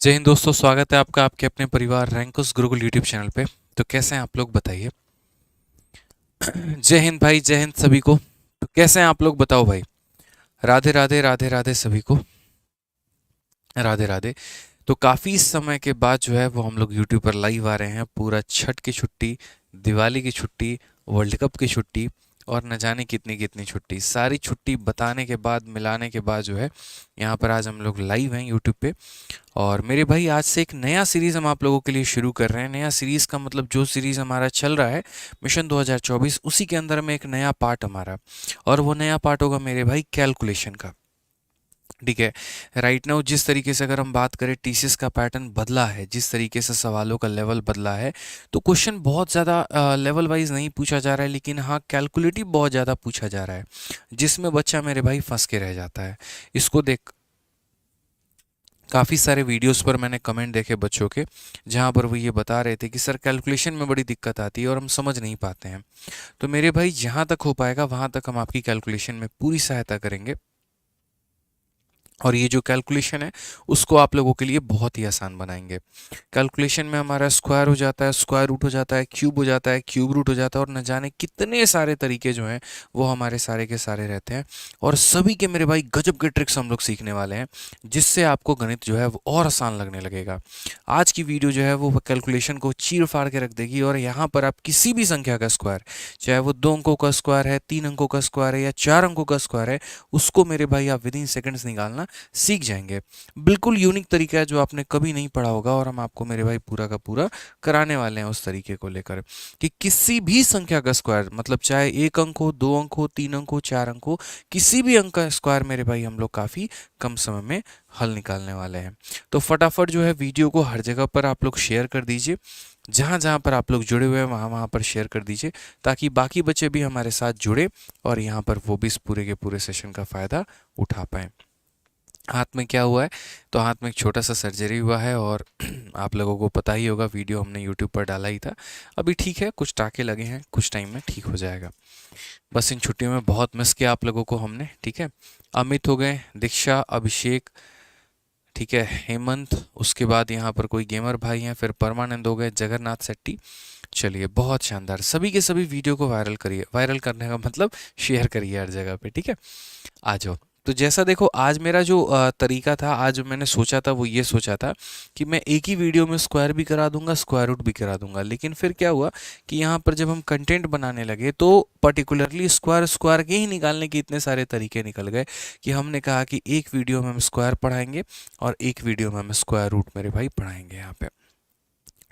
जय हिंद दोस्तों, स्वागत है आपका आपके अपने परिवार रैंकुस गुरुकुल यूट्यूब चैनल पे। तो कैसे हैं आप लोग, बताइए। जय हिंद भाई, जय हिंद सभी को। तो कैसे हैं आप लोग, बताओ भाई। राधे राधे राधे राधे सभी को। राधे राधे। तो काफ़ी समय के बाद जो है वो हम लोग यूट्यूब पर लाइव आ रहे हैं। पूरा छठ की छुट्टी, दिवाली की छुट्टी, वर्ल्ड कप की छुट्टी और न जाने कितनी कितनी छुट्टी, सारी छुट्टी बताने के बाद, मिलाने के बाद जो है यहाँ पर आज हम लोग लाइव हैं यूट्यूब पे। और मेरे भाई आज से एक नया सीरीज़ हम आप लोगों के लिए शुरू कर रहे हैं। नया सीरीज़ का मतलब जो सीरीज़ हमारा चल रहा है मिशन 2024, उसी के अंदर में एक नया पार्ट हमारा। और वो नया पार्ट होगा मेरे भाई कैलकुलेशन का। ठीक है। राइट नाउ जिस तरीके से अगर हम बात करें, टीसीएस का पैटर्न बदला है, जिस तरीके से सवालों का लेवल बदला है, तो क्वेश्चन बहुत ज़्यादा लेवल वाइज नहीं पूछा जा रहा है, लेकिन हाँ कैलकुलेटिव बहुत ज़्यादा पूछा जा रहा है, जिसमें बच्चा मेरे भाई फंस के रह जाता है। इसको देख काफ़ी सारे वीडियोस पर मैंने कमेंट देखे बच्चों के, जहाँ पर वो ये बता रहे थे कि सर कैलकुलेशन में बड़ी दिक्कत आती है और हम समझ नहीं पाते हैं। तो मेरे भाई जहाँ तक हो पाएगा वहाँ तक हम आपकी कैलकुलेशन में पूरी सहायता करेंगे। और ये जो कैलकुलेशन है उसको आप लोगों के लिए बहुत ही आसान बनाएंगे। कैलकुलेशन में हमारा स्क्वायर हो जाता है, स्क्वायर रूट हो जाता है, क्यूब हो जाता है, क्यूब रूट हो जाता है, और न जाने कितने सारे तरीके जो हैं वो हमारे सारे के सारे रहते हैं। और सभी के मेरे भाई गजब के ट्रिक्स हम लोग सीखने वाले हैं, जिससे आपको गणित जो है वो और आसान लगने लगेगा। आज की वीडियो जो है वो कैलकुलेशन को चीर फाड़ के रख देगी। और यहाँ पर आप किसी भी संख्या का स्क्वायर, चाहे वो 2 अंकों का स्क्वायर है, 3 अंकों का स्क्वायर है या 4 अंकों का स्क्वायर है, उसको मेरे भाई आप विद इन सेकेंड्स निकालना सीख जाएंगे। बिल्कुल यूनिक तरीका है जो आपने कभी नहीं पढ़ा होगा, और हम आपको मेरे भाई पूरा का पूरा कराने वाले हैं उस तरीके को लेकर कि किसी भी संख्या का स्क्वायर, मतलब चाहे 1 अंक हो, 2 अंक हो, 3 अंक हो, 4 अंक हो, किसी भी अंक का स्क्वायर मेरे भाई हम लोग काफ़ी कम समय में हल निकालने वाले हैं। तो फटाफट जो है वीडियो को हर जगह पर आप लोग शेयर कर दीजिए, जहाँ जहाँ पर आप लोग जुड़े हुए हैं वहाँ वहाँ पर शेयर कर दीजिए, ताकि बाकी बच्चे भी हमारे साथ जुड़े और यहाँ पर वो भी इस पूरे के पूरे सेशन का फ़ायदा उठा पाएँ। हाथ में क्या हुआ है? तो हाथ में एक छोटा सा सर्जरी हुआ है, और आप लोगों को पता ही होगा, वीडियो हमने यूट्यूब पर डाला ही था। अभी ठीक है, कुछ टाँके लगे हैं, कुछ टाइम में ठीक हो जाएगा। बस इन छुट्टियों में बहुत मिस किया आप लोगों को हमने। ठीक है। अमित हो गए, दीक्षा, अभिषेक, ठीक है, हेमंत, उसके बाद यहाँ पर कोई गेमर भाई हैं, फिर परमानंद हो गए, जगन्नाथ शेट्टी। चलिए, बहुत शानदार। सभी के सभी वीडियो को वायरल करिए। वायरल करने का मतलब शेयर करिए हर जगह पे। ठीक है। आ जाओ। तो जैसा देखो, आज मेरा जो तरीका था, आज मैंने सोचा था वो ये सोचा था कि मैं एक ही वीडियो में स्क्वायर भी करा दूंगा, स्क्वायर रूट भी करा दूंगा। लेकिन फिर क्या हुआ कि यहाँ पर जब हम कंटेंट बनाने लगे तो पर्टिकुलरली स्क्वायर स्क्वायर के ही निकालने के इतने सारे तरीके निकल गए कि हमने कहा कि एक वीडियो में हम स्क्वायर पढ़ाएंगे और एक वीडियो में हम स्क्वायर रूट मेरे भाई पढ़ाएंगे यहाँ पे।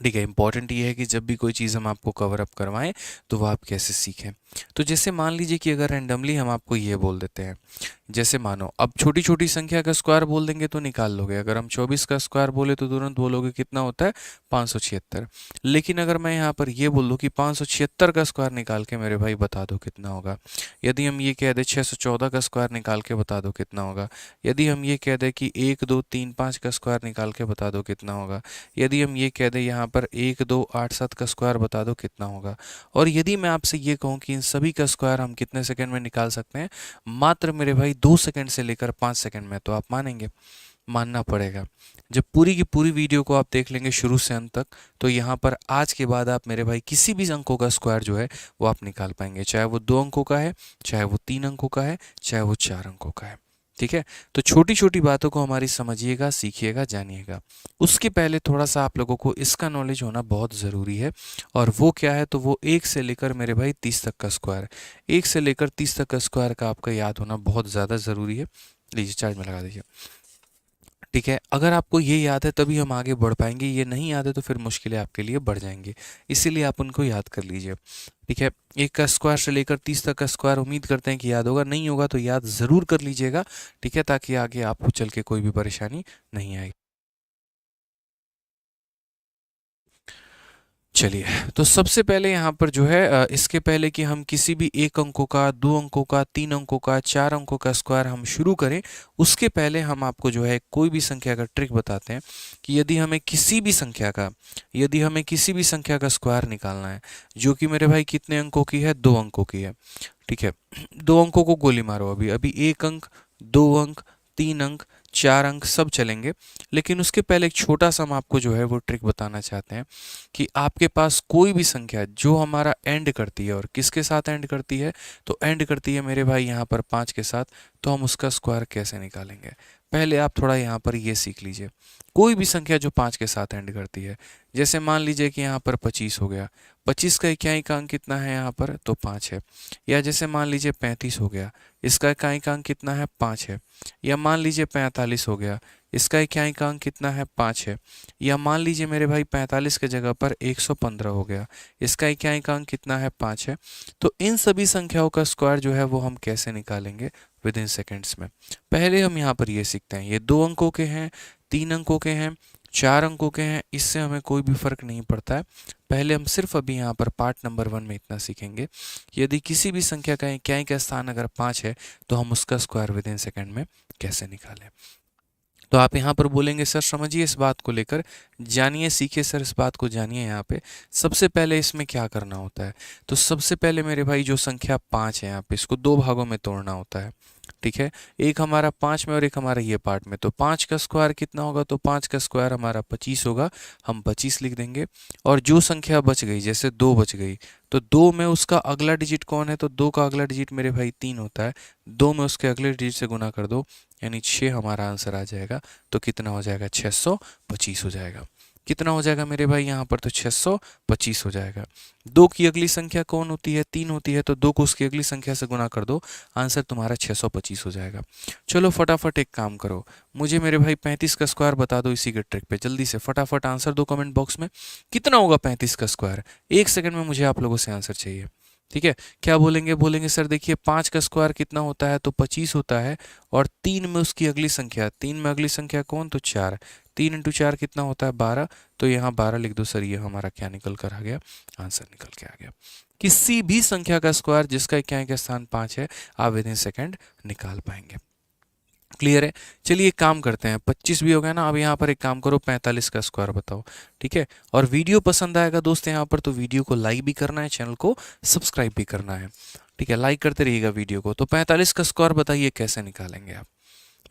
ठीक है। इंपॉर्टेंट ये है कि जब भी कोई चीज़ हम आपको कवर अप करवाएं तो वो आप कैसे सीखें। तो जैसे मान लीजिए कि अगर रैंडमली हम आपको ये बोल देते हैं, जैसे मानो अब छोटी छोटी संख्या का स्क्वायर बोल देंगे तो निकाल लोगे। अगर हम 24 का स्क्वायर बोले तो तुरंत बोलोगे कितना होता है, 576। लेकिन अगर मैं यहाँ पर ये बोल दूँ कि 576 का स्क्वायर निकाल के मेरे भाई बता दो कितना होगा, यदि हम ये कह दें 614 का स्क्वायर निकाल के बता दो कितना होगा, यदि हम ये कह दें कि 1 2 3 5 का स्क्वायर निकाल के बता दो कितना होगा, यदि हम ये कह दें यहाँ पर 1 2 8 7 का स्क्वायर बता दो कितना होगा, और यदि मैं आपसे ये कहूँ कि इन सभी का स्क्वायर हम कितने सेकंड में निकाल सकते हैं, मात्र मेरे भाई 2 सेकंड से लेकर 5 सेकंड में, तो आप मानेंगे? मानना पड़ेगा। जब पूरी की पूरी वीडियो को आप देख लेंगे शुरू से अंत तक, तो यहाँ पर आज के बाद आप मेरे भाई किसी भी अंकों का स्क्वायर जो है वो आप निकाल पाएंगे, चाहे वो 2 अंकों का है, चाहे वो 3 अंकों का है, चाहे वो 4 अंकों का है। ठीक है। तो छोटी छोटी बातों को हमारी समझिएगा, सीखिएगा, जानिएगा। उसके पहले थोड़ा सा आप लोगों को इसका नॉलेज होना बहुत ज़रूरी है। और वो क्या है? तो वो 1 से लेकर मेरे भाई 30 तक का स्क्वायर, 1 से लेकर 30 तक का स्क्वायर का आपका याद होना बहुत ज़्यादा ज़रूरी है। लीजिए, चार्ज में लगा दीजिए। ठीक है। अगर आपको ये याद है तभी हम आगे बढ़ पाएंगे, ये नहीं याद है तो फिर मुश्किलें आपके लिए बढ़ जाएंगी। इसीलिए आप उनको याद कर लीजिए। ठीक है। 1 का स्क्वायर से लेकर 30 तक का स्क्वायर उम्मीद करते हैं कि याद होगा, नहीं होगा तो याद ज़रूर कर लीजिएगा। ठीक है, ताकि आगे आपको चल के कोई भी परेशानी नहीं आएगी। चलिए, तो सबसे पहले यहाँ पर जो है इसके पहले कि हम किसी भी 1 अंकों का, 2 अंकों का, 3 अंकों का, 4 अंकों का स्क्वायर हम शुरू करें, उसके पहले हम आपको जो है कोई भी संख्या का ट्रिक बताते हैं कि यदि हमें किसी भी संख्या का स्क्वायर निकालना है, जो कि मेरे भाई कितने अंकों की है? 2 अंकों की है। ठीक है। 2 अंकों को गोली मारो। अभी अभी 1 अंक, 2 अंक, 3 अंक, 4 अंक सब चलेंगे, लेकिन उसके पहले एक छोटा सा हम आपको जो है वो ट्रिक बताना चाहते हैं कि आपके पास कोई भी संख्या जो हमारा एंड करती है, और किसके साथ एंड करती है, तो एंड करती है मेरे भाई यहाँ पर 5 के साथ, तो हम उसका स्क्वायर कैसे निकालेंगे। पहले आप थोड़ा यहाँ पर ये सीख लीजिए। कोई भी संख्या जो 5 के साथ एंड करती है, जैसे मान लीजिए कि यहाँ पर 25 हो गया, 25 का इकाई अंक कितना है यहाँ पर, तो 5 है। या जैसे मान लीजिए 35 हो गया, इसका इकाई अंक कितना है, 5 है। या मान लीजिए 45 हो गया, इसका इकाई अंक कितना है, 5 है। या मान लीजिए मेरे भाई 45 के जगह पर 115 हो गया, इसका इकाई अंक कितना है, 5 है। तो इन सभी संख्याओं का स्क्वायर जो है वो हम कैसे निकालेंगे विद इन सेकेंड्स में। पहले हम यहाँ पर ये सीखते हैं, ये 2 अंकों के हैं, 3 अंकों के हैं, 4 अंकों के हैं, इससे हमें कोई भी फर्क नहीं पड़ता है। पहले हम सिर्फ अभी यहाँ पर पार्ट नंबर 1 में इतना सीखेंगे, यदि किसी भी संख्या का इकाई का स्थान अगर 5 है तो हम उसका स्क्वायर विद इन सेकेंड में कैसे निकालें। तो आप यहाँ पर बोलेंगे सर समझिए इस बात को लेकर, जानिए, सीखिए सर इस बात को जानिए। यहाँ पे सबसे पहले इसमें क्या करना होता है, तो सबसे पहले मेरे भाई जो संख्या 5 है यहाँ पे, इसको 2 भागों में तोड़ना होता है। ठीक है, एक हमारा 5 में और एक हमारा ये पार्ट में। तो 5 का स्क्वायर कितना होगा, तो 5 का स्क्वायर हमारा 25 होगा, हम 25 लिख देंगे। और जो संख्या बच गई, जैसे 2 बच गई, तो 2 में उसका अगला डिजिट कौन है, तो 2 का अगला डिजिट मेरे भाई 3 होता है। 2 में उसके अगले डिजिट से गुना कर दो, यानी 6 हमारा आंसर आ जाएगा। तो कितना हो जाएगा, 625 हो जाएगा। कितना हो जाएगा मेरे भाई यहाँ पर, तो 625 हो जाएगा। 2 की अगली संख्या कौन होती है, 3 होती है, तो 2 को उसकी अगली संख्या से गुना कर दो, आंसर तुम्हारा 625 हो जाएगा। चलो फटाफट एक काम करो, मुझे मेरे भाई 35 का स्क्वायर बता दो इसी के ट्रिक पे, जल्दी से फटाफट आंसर दो कमेंट बॉक्स में। कितना होगा 35 का स्क्वायर, 1 सेकंड में मुझे आप लोगों से आंसर चाहिए। ठीक है, क्या बोलेंगे, बोलेंगे सर देखिए 5 का स्क्वायर कितना होता है, तो 25 होता है। और 3 में उसकी अगली संख्या, 3 में अगली संख्या कौन, तो 4। 3 इंटू 4 कितना होता है, 12। तो यहाँ 12 लिख दो सर, ये हमारा क्या निकल कर आ गया, आंसर निकल के आ गया। किसी भी संख्या का स्क्वायर जिसका इकाई का स्थान 5 है, आप विद इन सेकेंड निकाल पाएंगे। क्लियर है, चलिए एक काम करते हैं, 25 भी हो गया ना, अब यहाँ पर एक काम करो 45 का स्क्वायर बताओ। ठीक है, और वीडियो पसंद आएगा दोस्त यहाँ पर, तो वीडियो को लाइक भी करना है, चैनल को सब्सक्राइब भी करना है। ठीक है, लाइक करते रहिएगा वीडियो को। तो 45 का स्क्वायर बताइए कैसे निकालेंगे आप,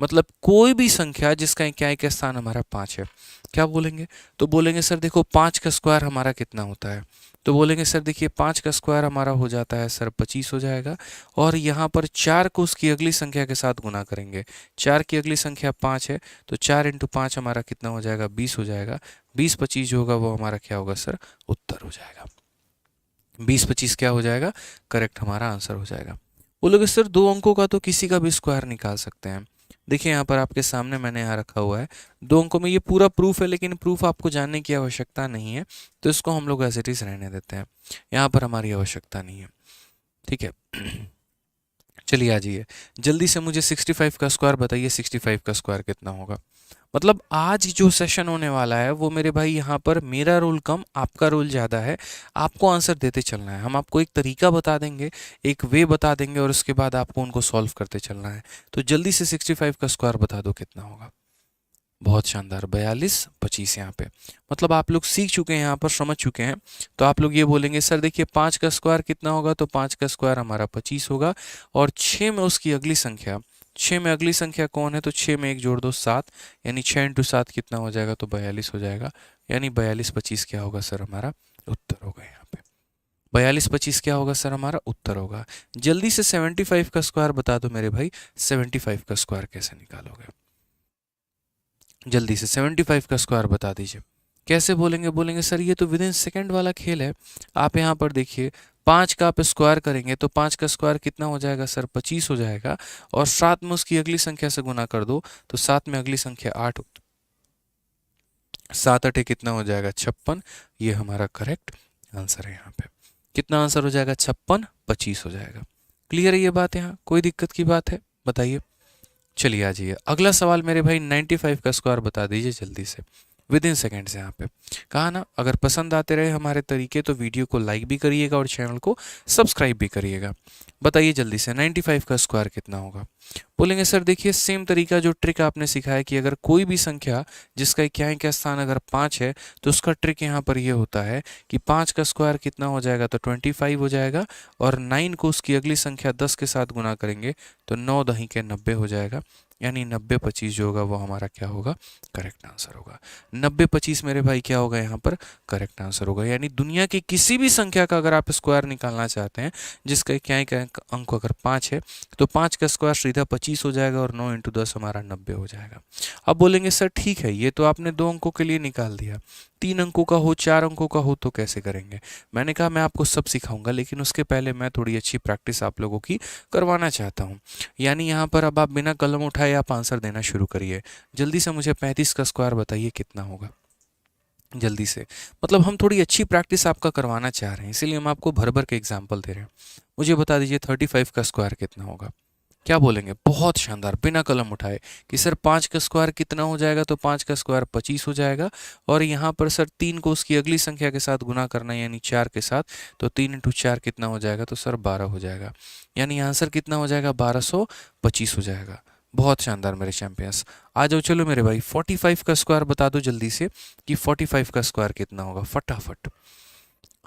मतलब कोई भी संख्या जिसका इकाई का स्थान हमारा 5 है। क्या बोलेंगे, तो बोलेंगे सर देखो 5 का स्क्वायर हमारा कितना होता है, तो बोलेंगे सर देखिए 5 का स्क्वायर हमारा हो जाता है सर 25 हो जाएगा। और यहाँ पर 4 को उसकी अगली संख्या के साथ गुना करेंगे, 4 की अगली संख्या 5 है, तो 4 इंटू 5 हमारा कितना हो जाएगा, 20 हो जाएगा। 20 25 जो होगा वो हमारा क्या होगा सर, उत्तर हो जाएगा। 20 25 क्या हो जाएगा, करेक्ट हमारा आंसर हो जाएगा। बोलोगे सर 2 अंकों का तो किसी का भी स्क्वायर निकाल सकते हैं। देखिए यहाँ पर आपके सामने मैंने यहाँ रखा हुआ है, 2 अंकों में ये पूरा प्रूफ है, लेकिन प्रूफ आपको जानने की आवश्यकता नहीं है, तो इसको हम लोग एज इट इज रहने देते हैं, यहाँ पर हमारी आवश्यकता नहीं है। ठीक है, चलिए आ जाइए जल्दी से, मुझे 65 का स्क्वायर बताइए, 65 का स्क्वायर कितना होगा। मतलब आज जो सेशन होने वाला है वो मेरे भाई यहाँ पर मेरा रोल कम, आपका रोल ज़्यादा है, आपको आंसर देते चलना है। हम आपको एक तरीका बता देंगे, एक वे बता देंगे, और उसके बाद आपको उनको सॉल्व करते चलना है। तो जल्दी से 65 का स्क्वायर बता दो कितना होगा। बहुत शानदार, 42 25 यहाँ पे, मतलब आप लोग सीख चुके हैं, यहाँ पर समझ चुके हैं। तो आप लोग ये बोलेंगे सर देखिए 5 का स्क्वायर कितना होगा, तो 5 का स्क्वायर हमारा 25 होगा। और 6 में उसकी अगली संख्या, 6 में अगली संख्या कौन है, तो 6 में 1 जोड़ दो 7, यानी 6 इंटू 7 कितना हो जाएगा, तो 42 हो जाएगा। यानी 42 25 क्या होगा सर, हमारा उत्तर होगा। यहाँ पे 42 25 क्या होगा सर, हमारा उत्तर होगा। जल्दी से 75 का स्क्वायर बता दो मेरे भाई, 75 का स्क्वायर कैसे निकालोगे, जल्दी से 75 का स्क्वायर बता दीजिए। कैसे बोलेंगे, बोलेंगे सर ये तो विद इन सेकेंड वाला खेल है। आप यहाँ पर देखिए 5 का आप स्क्वायर करेंगे तो 5 का स्क्वायर कितना हो जाएगा सर, 25 हो जाएगा। और 7 में उसकी अगली संख्या से गुना कर दो, तो 7 में अगली संख्या 8, 7 8 कितना हो जाएगा, 56। ये हमारा करेक्ट आंसर है। यहाँ पे कितना आंसर हो जाएगा, 56 25 हो जाएगा। क्लियर है ये बात, यहाँ कोई दिक्कत की बात है बताइए। चलिए आ जाइए, अगला सवाल मेरे भाई 95 का स्क्वायर बता दीजिए जल्दी से, विद इन सेकेंड्स। यहाँ पे कहा ना, अगर पसंद आते रहे हमारे तरीके तो वीडियो को लाइक भी करिएगा और चैनल को सब्सक्राइब भी करिएगा। बताइए जल्दी से 95 का स्क्वायर कितना होगा। बोलेंगे सर देखिए सेम तरीका जो ट्रिक आपने सिखाया कि अगर कोई भी संख्या जिसका इकाई का स्थान अगर 5 है, तो उसका ट्रिक यहाँ पर ये होता है कि 5 का स्क्वायर कितना हो जाएगा, तो 25 हो जाएगा। और 9 को उसकी अगली संख्या 10 के साथ गुना करेंगे, तो 9 दही के 90 हो जाएगा। यानी 90-25 जो होगा वो हमारा क्या होगा, करेक्ट आंसर होगा। 90-25 मेरे भाई क्या होगा यहाँ पर, करेक्ट आंसर होगा। यानी दुनिया की किसी भी संख्या का अगर आप स्क्वायर निकालना चाहते हैं जिसका क्या अंक अगर 5 है तो 5 का स्क्वायर सीधा 25 हो जाएगा और 9 × 10 हमारा 90 हो जाएगा। अब बोलेंगे सर ठीक है, ये तो आपने 2 अंकों के लिए निकाल दिया, 3 अंकों का हो, 4 अंकों का हो तो कैसे करेंगे। मैंने कहा मैं आपको सब सिखाऊंगा, लेकिन उसके पहले मैं थोड़ी अच्छी प्रैक्टिस आप लोगों की करवाना चाहता हूँ। यानी यहाँ पर अब आप बिना कलम उठाए आप आंसर देना शुरू करिए। जल्दी से मुझे 35 का स्क्वायर बताइए कितना होगा, जल्दी से। मतलब हम थोड़ी अच्छी प्रैक्टिस आपका करवाना चाह रहे हैं, इसीलिए हम आपको भर भर के एग्जाम्पल दे रहे हैं। मुझे बता दीजिए 35 का स्क्वायर कितना होगा। क्या बोलेंगे, बहुत शानदार, बिना कलम उठाए कि सर 5 का स्क्वायर कितना हो जाएगा, तो 5 का स्क्वायर 25 हो जाएगा। और यहाँ पर सर 3 को उसकी अगली संख्या के साथ गुना करना है यानी 4 के साथ, तो 3 × 4 कितना हो जाएगा, तो सर 12 हो जाएगा। यानी आंसर कितना हो जाएगा, 1225 हो जाएगा। बहुत शानदार मेरे चैंपियंस। आ जाओ चलो मेरे भाई, 45 का स्क्वायर बता दो जल्दी से कि 45 का स्क्वायर कितना होगा, फटाफट।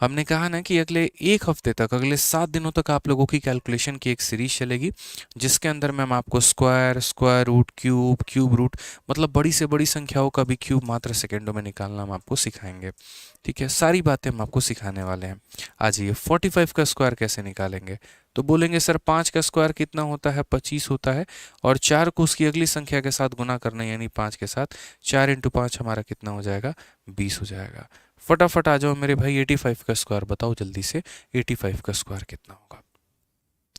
हमने कहा ना कि अगले एक हफ्ते तक, अगले 7 दिनों तक आप लोगों की कैलकुलेशन की एक सीरीज चलेगी, जिसके अंदर मैम आपको square, square root, cube, cube root, मतलब बड़ी से बड़ी संख्याओं का भी क्यूब मात्र सेकेंडों में निकालना हम आपको सिखाएंगे। ठीक है, सारी बातें हम आपको सिखाने वाले हैं। आ जाइए, 45 का स्क्वायर कैसे निकालेंगे। तो बोलेंगे सर 5 का स्क्वायर कितना होता है, 25 होता है, और 4 को उसकी अगली संख्या के साथ गुना करना यानी 5 के साथ, 4 × 5 हमारा कितना हो जाएगा, 20 हो जाएगा। फटाफट आ जाओ मेरे भाई, 85 का स्क्वायर बताओ जल्दी से, 85 का स्क्वायर कितना होगा।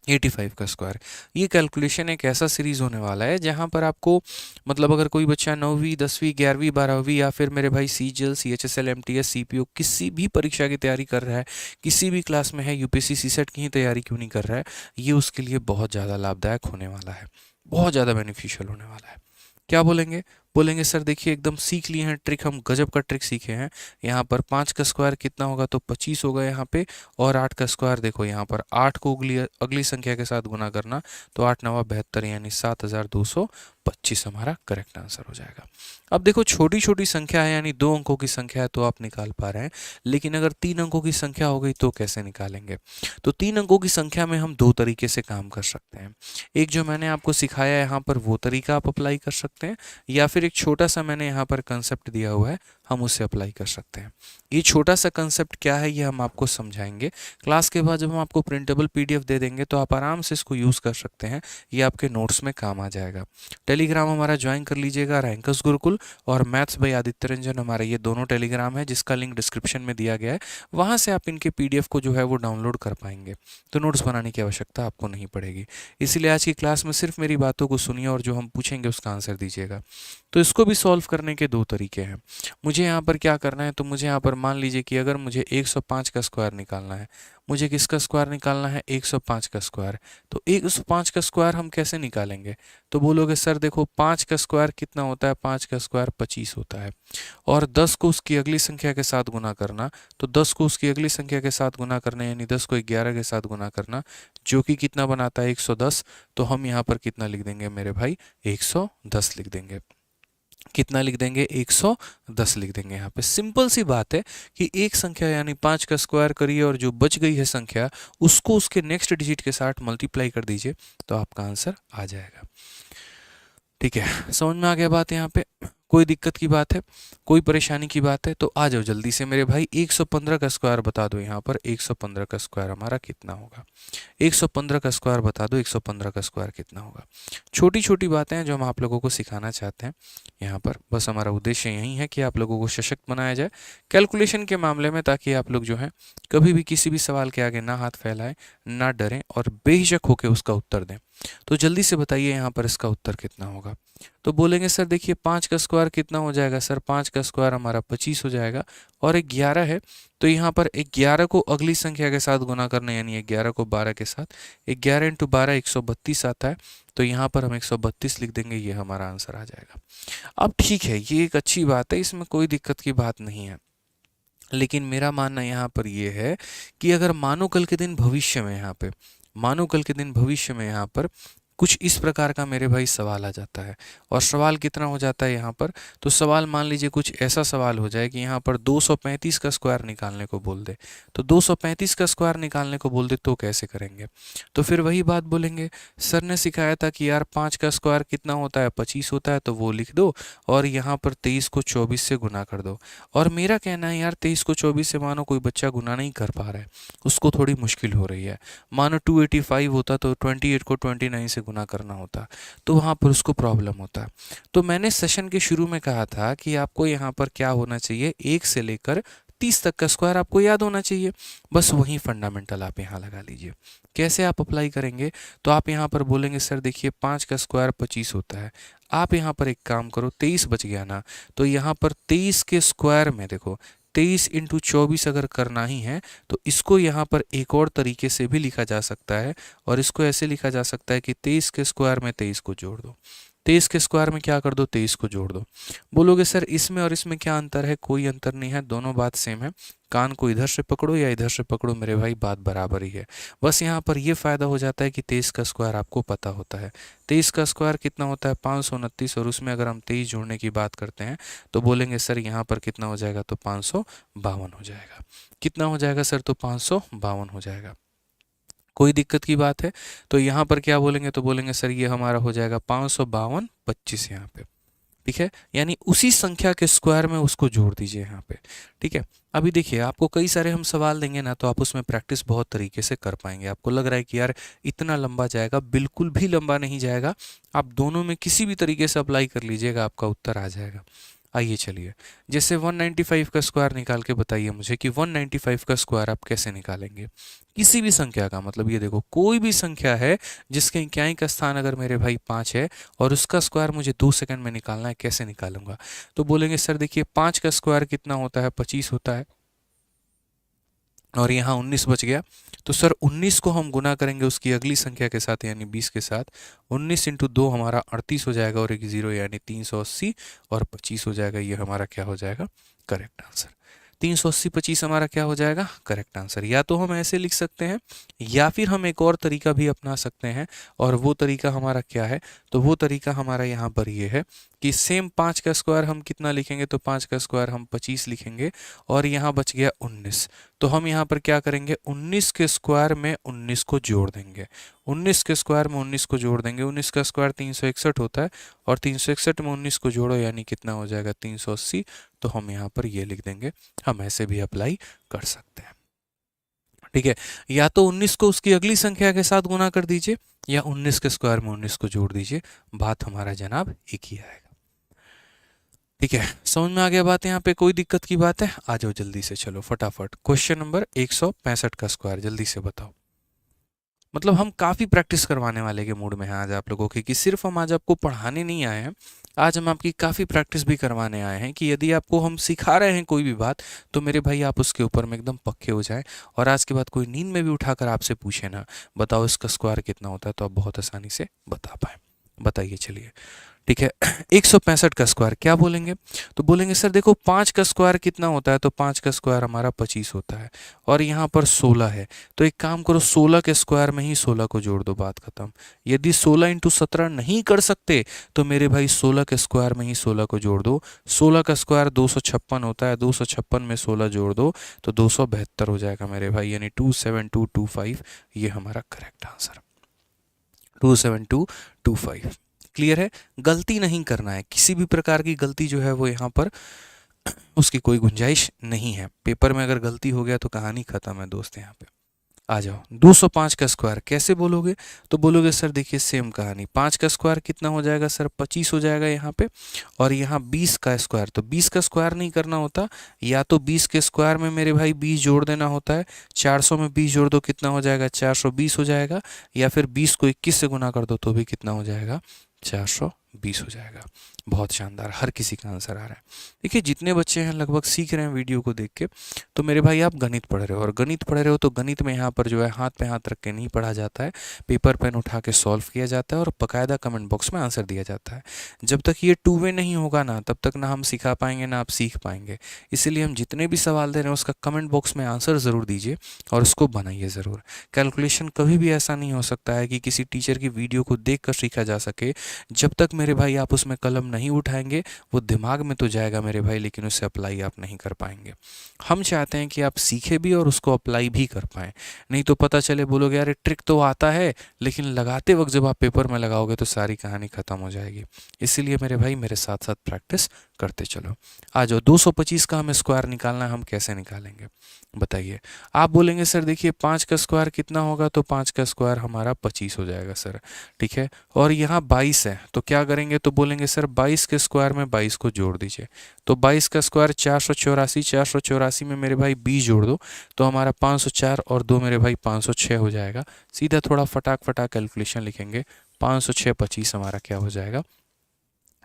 85 का स्क्वायर, ये कैलकुलेशन एक ऐसा सीरीज होने वाला है जहां पर आपको, मतलब अगर कोई बच्चा 9वीं 10वीं 11वीं 12वीं या फिर मेरे भाई सीजीएल सीएचएसएल एमटीएस सीपीओ किसी भी परीक्षा की तैयारी कर रहा है, किसी भी क्लास में है, यूपीएससी सीसेट की ही तैयारी क्यों नहीं कर रहा है, ये उसके लिए बहुत ज़्यादा लाभदायक होने वाला है, बहुत ज़्यादा बेनिफिशियल होने वाला है। क्या बोलेंगे, बोलेंगे सर देखिए एकदम सीख लिए हैं ट्रिक, हम गजब का ट्रिक सीखे हैं। यहाँ पर 5 का स्क्वायर कितना होगा, तो 25 होगा यहाँ पे, और 8 का स्क्वायर देखो यहाँ पर 8 को अगली अगली संख्या के साथ गुना करना, तो 8 9 72 यानी 7225 हमारा करेक्ट आंसर हो जाएगा। अब देखो छोटी छोटी संख्या है यानी 2 अंकों की संख्या है तो आप निकाल पा रहे हैं, लेकिन अगर 3 अंकों की संख्या हो गई तो कैसे निकालेंगे। तो 3 अंकों की संख्या में हम 2 तरीके से काम कर सकते हैं। एक जो मैंने आपको सिखाया है यहाँ पर वो तरीका आप अप्लाई कर सकते हैं, या फिर एक छोटा सा मैंने यहाँ पर कंसेप्ट दिया हुआ है हम उसे अप्लाई कर सकते हैं। ये छोटा सा कंसेप्ट क्या है ये हम आपको समझाएंगे क्लास के बाद। जब हम आपको प्रिंटेबल पीडीएफ दे देंगे तो आप आराम से इसको यूज़ कर सकते हैं, ये आपके नोट्स में काम आ जाएगा। टेलीग्राम हमारा ज्वाइन कर लीजिएगा, रैंकर्स गुरुकुल और मैथ्स बाय आदित्य रंजन, हमारा ये दोनों टेलीग्राम है जिसका लिंक डिस्क्रिप्शन में दिया गया है। वहाँ से आप इनके पीडीएफ को जो है वो डाउनलोड कर पाएंगे, तो नोट्स बनाने की आवश्यकता आपको नहीं पड़ेगी। इसीलिए आज की क्लास में सिर्फ मेरी बातों को सुनिए और जो हम पूछेंगे उसका आंसर दीजिएगा। तो इसको भी सॉल्व करने के 2 तरीके हैं। मुझे यहाँ पर क्या करना है, तो मुझे यहाँ पर मान लीजिए कि अगर मुझे 105 का स्क्वायर निकालना है, मुझे किसका स्क्वायर निकालना है, 105 का स्क्वायर। तो 105 का स्क्वायर हम कैसे निकालेंगे, तो बोलोगे सर देखो 5 का स्क्वायर कितना होता है, 5 का स्क्वायर 25 होता है, और 10 को उसकी अगली संख्या के साथ गुना करना, तो 10 को उसकी अगली संख्या के साथ गुना करना यानी 10 को 11 के साथ गुना करना, जो कि कितना बनाता है 110। तो हम यहाँ पर कितना लिख देंगे मेरे भाई, 110 लिख देंगे। कितना लिख देंगे, 110 लिख देंगे। यहाँ पे सिंपल सी बात है कि एक संख्या यानी 5 का स्क्वायर करिए और जो बच गई है संख्या उसको उसके नेक्स्ट डिजिट के साथ मल्टीप्लाई कर दीजिए तो आपका आंसर आ जाएगा। ठीक है, समझ में आ गया बात। यहाँ पे कोई दिक्कत की बात है, कोई परेशानी की बात है, तो आ जाओ जल्दी से मेरे भाई। 115 का स्क्वायर बता दो, यहाँ पर 115 का स्क्वायर हमारा कितना होगा। 115 का स्क्वायर बता दो, 115 का स्क्वायर कितना होगा। छोटी छोटी बातें हैं जो हम आप लोगों को सिखाना चाहते हैं यहाँ पर, बस हमारा उद्देश्य यही है कि आप लोगों को सशक्त बनाया जाए कैलकुलेशन के मामले में, ताकि आप लोग जो है कभी भी किसी भी सवाल के आगे ना हाथ फैलाएं, ना डरें और बेहिचक होकर उसका उत्तर दें। तो जल्दी से बताइए यहाँ पर इसका उत्तर कितना होगा। तो बोलेंगे सर देखिए 5 का स्क्वायर कितना हो जाएगा, सर 5 का स्क्वायर हमारा 25 हो जाएगा, और 11 है तो यहाँ पर 11 को अगली संख्या के साथ गुना करना यानी 11 को 12 के साथ, 11 × 12 132 आता है, तो यहाँ पर हम 132 लिख देंगे, ये हमारा आंसर आ जाएगा। अब ठीक है, ये एक अच्छी बात है, इसमें कोई दिक्कत की बात नहीं है, लेकिन मेरा मानना यहाँ पर ये है कि अगर मानो कल के दिन भविष्य में यहाँ पे, मानो कल के दिन भविष्य में यहाँ पर कुछ इस प्रकार का मेरे भाई सवाल आ जाता है। और सवाल कितना हो जाता है यहाँ पर, तो सवाल मान लीजिए कुछ ऐसा सवाल हो जाए कि यहाँ पर 235 का स्क्वायर निकालने को बोल दे, तो 235 का स्क्वायर निकालने को बोल दे तो कैसे करेंगे। तो फिर वही बात बोलेंगे, सर ने सिखाया था कि यार 5 का स्क्वायर कितना होता है, 25 होता है, तो वो लिख दो और यहाँ पर 23 को 24 से गुना कर दो। और मेरा कहना है यार 23 को 24 से मानो कोई बच्चा गुना नहीं कर पा रहा है, उसको थोड़ी मुश्किल हो रही है। मानो 285 होता तो 28 को 29 से गुना करना होता, तो वहाँ पर उसको प्रॉब्लम होता। तो मैंने सेशन के शुरू में कहा था कि आपको यहाँ पर क्या होना चाहिए, 1 से लेकर 30 तक का स्क्वायर आपको याद होना चाहिए। बस वही फंडामेंटल आप यहाँ लगा लीजिए। कैसे आप अप्लाई करेंगे, तो आप यहाँ पर बोलेंगे सर देखिए 5 का स्क्वायर 25 होता है। आप यहाँ पर एक काम करो, 23 बच गया ना, तो यहाँ पर 23 के स्क्वायर में देखो 23 इंटू 24 अगर करना ही है तो इसको यहाँ पर एक और तरीके से भी लिखा जा सकता है। और इसको ऐसे लिखा जा सकता है कि 23 के स्क्वायर में 23 को जोड़ दो, 23 के स्क्वायर में क्या कर दो, 23 को जोड़ दो। बोलोगे सर इसमें और इसमें क्या अंतर है, कोई अंतर नहीं है, दोनों बात सेम है। कान को इधर से पकड़ो या इधर से पकड़ो मेरे भाई, बात बराबर ही है। बस यहाँ पर ये फ़ायदा हो जाता है कि 23 का स्क्वायर आपको पता होता है। 23 का स्क्वायर कितना होता है, 529, और उसमें अगर हम 23 जोड़ने की बात करते हैं तो बोलेंगे सर यहाँ पर कितना हो जाएगा, तो 552 हो जाएगा। कितना हो जाएगा सर, तो 552 हो जाएगा। कोई दिक्कत की बात है, तो यहाँ पर क्या बोलेंगे, तो बोलेंगे सर ये हमारा हो जाएगा 552 25 यहाँ पे, ठीक है। यानी उसी संख्या के स्क्वायर में उसको जोड़ दीजिए यहाँ पे, ठीक है। अभी देखिए आपको कई सारे हम सवाल देंगे ना, तो आप उसमें प्रैक्टिस बहुत तरीके से कर पाएंगे। आपको लग रहा है कि यार इतना लंबा जाएगा, बिल्कुल भी लंबा नहीं जाएगा। आप दोनों में किसी भी तरीके से अप्लाई कर लीजिएगा, आपका उत्तर आ जाएगा। आइए चलिए, जैसे 195 का स्क्वायर निकाल के बताइए मुझे कि 195 का स्क्वायर आप कैसे निकालेंगे। किसी भी संख्या का, मतलब ये देखो कोई भी संख्या है जिसके इकाई का स्थान अगर मेरे भाई 5 है और उसका स्क्वायर मुझे 2 सेकंड में निकालना है, कैसे निकालूंगा। तो बोलेंगे सर देखिए 5 का स्क्वायर कितना होता है, 25 होता है, और यहाँ 19 बच गया। तो सर 19 को हम गुना करेंगे उसकी अगली संख्या के साथ यानी 20 के साथ। 19 इंटू 2 हमारा 38 हो जाएगा और एक 0 यानी 380 और 25 हो जाएगा। ये हमारा क्या हो जाएगा, करेक्ट आंसर। 380 25 हमारा क्या हो जाएगा, करेक्ट आंसर। या तो हम ऐसे लिख सकते हैं या फिर हम एक और तरीका भी अपना सकते हैं। और वो तरीका हमारा क्या है, तो वो तरीका हमारा यहाँ पर ये है कि सेम 5 का स्क्वायर हम कितना लिखेंगे, तो 5 का स्क्वायर हम 25 लिखेंगे और यहाँ बच गया 19। तो हम यहाँ पर क्या करेंगे, 19 के स्क्वायर में 19 को जोड़ देंगे। 19 के स्क्वायर में 19 को जोड़ देंगे। 19 का स्क्वायर 361 होता है और 361 में 19 को जोड़ो यानी कितना हो जाएगा, 380। तो हम यहाँ पर ये लिख देंगे। हम ऐसे भी अप्लाई कर सकते हैं, ठीक है। या तो 19 को उसकी अगली संख्या के साथ गुना कर दीजिए या 19 के स्क्वायर में 19 को जोड़ दीजिए, बात हमारा जनाब एक ही आएगा, ठीक है। समझ में आ गया बात, यहाँ पे कोई दिक्कत की बात है। आ जाओ जल्दी से, चलो फटाफट क्वेश्चन नंबर 165 का स्क्वायर जल्दी से बताओ। मतलब हम काफ़ी प्रैक्टिस करवाने वाले के मूड में हैं आज आप लोगों की, कि सिर्फ हम आज आपको पढ़ाने नहीं आए हैं, आज हम आपकी काफ़ी प्रैक्टिस भी करवाने आए हैं। कि यदि आपको हम सिखा रहे हैं कोई भी बात, तो मेरे भाई आप उसके ऊपर में एकदम पक्के हो जाएं। और आज के बाद कोई नींद में भी उठाकर आपसे पूछे ना, बताओ इसका स्क्वायर कितना होता है, तो आप बहुत आसानी से बता पाए। बताइए चलिए, ठीक है। 165 का स्क्वायर क्या बोलेंगे, तो बोलेंगे सर देखो 5 का स्क्वायर कितना होता है, तो 5 का स्क्वायर हमारा 25 होता है और यहाँ पर 16 है। तो एक काम करो, 16 के स्क्वायर में ही 16 को जोड़ दो, बात खत्म। यदि 16 इंटू 17 नहीं कर सकते तो मेरे भाई 16 के स्क्वायर में ही 16 को जोड़ दो। 16 का स्क्वायर 256 होता है, 256 में 16 जोड़ दो तो 272 हो जाएगा मेरे भाई, यानी 27225। ये हमारा करेक्ट आंसर, 27225। क्लियर है, गलती नहीं करना है, किसी भी प्रकार की गलती जो है वो यहाँ पर उसकी कोई गुंजाइश नहीं है। पेपर में अगर गलती हो गया तो कहानी खत्म है दोस्त। यहाँ पे आ जाओ, 205 का स्क्वायर कैसे बोलोगे, तो बोलोगे सर देखिए सेम कहानी, 5 का स्क्वायर कितना हो जाएगा सर, 25 हो जाएगा यहाँ पे। और यहाँ 20 का स्क्वायर, तो 20 का स्क्वायर नहीं करना होता, या तो 20 के स्क्वायर में मेरे भाई 20 जोड़ देना होता है। 400 में 20 जोड़ दो कितना हो जाएगा, 420 हो जाएगा। या फिर 20 को 21 से गुना कर दो तो भी कितना हो जाएगा, 420 20 हो जाएगा। बहुत शानदार, हर किसी का आंसर आ रहा है। देखिए जितने बच्चे हैं लगभग सीख रहे हैं वीडियो को देख के, तो मेरे भाई आप गणित पढ़ रहे हो, और गणित पढ़ रहे हो तो गणित में यहाँ पर जो है हाथ पे हाथ रख के नहीं पढ़ा जाता है, पेपर पेन उठा के सॉल्व किया जाता है और बाकायदा कमेंट बॉक्स में आंसर दिया जाता है। जब तक ये टू वे नहीं होगा ना, तब तक ना हम सिखा पाएंगे ना आप सीख पाएंगे। इसीलिए हम जितने भी सवाल दे रहे हैं उसका कमेंट बॉक्स में आंसर ज़रूर दीजिए और उसको बनाइए ज़रूर। कैलकुलेशन कभी भी ऐसा नहीं हो सकता है कि किसी टीचर की वीडियो को देख कर सीखा जा सके। जब तक मेरे भाई आप उसमें कलम नहीं उठाएंगे, वो दिमाग में तो जाएगा मेरे भाई, लेकिन उसे अप्लाई आप नहीं कर पाएंगे। हम चाहते हैं कि आप सीखे भी और उसको अप्लाई भी कर पाएँ। नहीं तो पता चले बोलोगे यार ट्रिक तो आता है, लेकिन लगाते वक्त जब आप पेपर में लगाओगे तो सारी कहानी ख़त्म हो जाएगी। इसीलिए मेरे भाई मेरे साथ साथ प्रैक्टिस करते चलो। आ जाओ, 225 का हमें स्क्वायर निकालना है, हम कैसे निकालेंगे बताइए। आप बोलेंगे सर देखिए 5 का स्क्वायर कितना होगा, तो 5 का स्क्वायर हमारा 25 हो जाएगा सर, ठीक है। और यहाँ 22 है, तो क्या करेंगे, तो बोलेंगे सर 22 के स्क्वायर में 22 को जोड़ दीजिए। तो 22 का स्क्वायर 484, 484 में मेरे भाई 20 जोड़ दो तो हमारा 504 और 2 मेरे भाई 506 हो जाएगा। सीधा थोड़ा फटाक फटाक कैलकुलेशन लिखेंगे, 506 25 हमारा क्या हो जाएगा,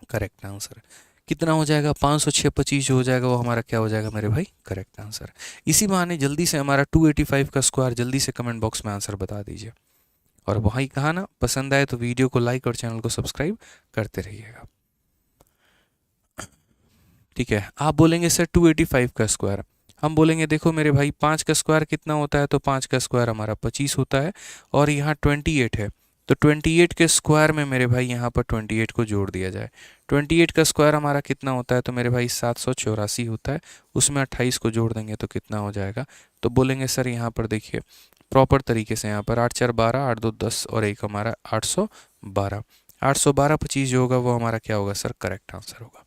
करेक्ट आंसर। कितना हो जाएगा, 506 25 जो हो जाएगा वो हमारा क्या हो जाएगा मेरे भाई, करेक्ट आंसर। इसी बहाने जल्दी से हमारा 285 का स्क्वायर जल्दी से कमेंट बॉक्स में आंसर बता दीजिए। और वही कहा ना, पसंद आए तो वीडियो को लाइक और चैनल को सब्सक्राइब करते रहिएगा, ठीक है। आप बोलेंगे सर 285 का स्क्वायर, हम बोलेंगे देखो मेरे भाई 5 का स्क्वायर कितना होता है, तो 5 का स्क्वायर हमारा 25 होता है, और यहाँ 28 है, तो 28 के स्क्वायर में मेरे भाई यहाँ पर 28 को जोड़ दिया जाए। 28 का स्क्वायर हमारा कितना होता है, तो मेरे भाई 784 होता है, उसमें 28 को जोड़ देंगे तो कितना हो जाएगा। तो बोलेंगे सर यहाँ पर देखिए प्रॉपर तरीके से, यहाँ पर 8 4 12, 8 2 10 और एक हमारा 812, 812 25 जो होगा वो हमारा क्या होगा सर, करेक्ट आंसर होगा।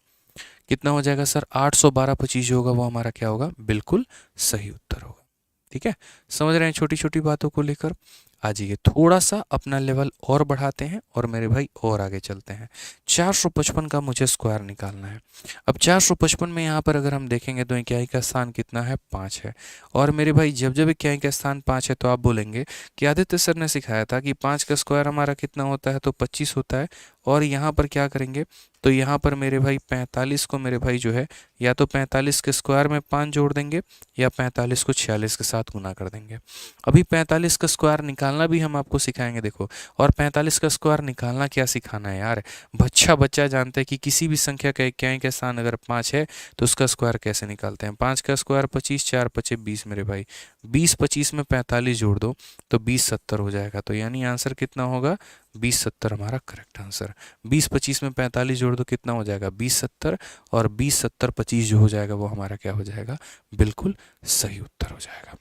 कितना हो जाएगा सर, 812 25 जो होगा वो हमारा क्या होगा, बिल्कुल सही उत्तर होगा, ठीक है। समझ रहे हैं छोटी छोटी बातों को लेकर। आ जाइए थोड़ा सा अपना लेवल और बढ़ाते हैं और मेरे भाई और आगे चलते हैं। 455 का मुझे स्क्वायर निकालना है। अब 455 में यहाँ पर अगर हम देखेंगे तो इकाई का स्थान कितना है, 5 है। और मेरे भाई जब जब इकाई का स्थान 5 है तो आप बोलेंगे कि आदित्य सर ने सिखाया था कि 5 का स्क्वायर हमारा कितना होता है, तो 25 होता है। और यहाँ पर क्या करेंगे, तो यहाँ पर मेरे भाई 45 को मेरे भाई जो है या तो 45 के स्क्वायर में 5 जोड़ देंगे या 45 को 46 के साथ गुना कर देंगे। अभी 45 का स्क्वायर निकालना भी हम आपको सिखाएंगे देखो। और 45 का स्क्वायर निकालना क्या सिखाना है यार, बच्चा बच्चा जानता है कि किसी भी संख्या का इकाई का स्थान अगर 5 है तो उसका स्क्वायर कैसे निकालते हैं। 5 का स्क्वायर 25, 4 5 20 मेरे भाई, 20 25 में 45 जोड़ दो तो 20 70 हो जाएगा। तो यानी आंसर कितना होगा, 20 70 हमारा करेक्ट आंसर। 20 25 में 45 जोड़ दो कितना हो जाएगा, 20 70, और 20 70 25 जो हो जाएगा वो हमारा क्या हो जाएगा, बिल्कुल सही उत्तर हो जाएगा,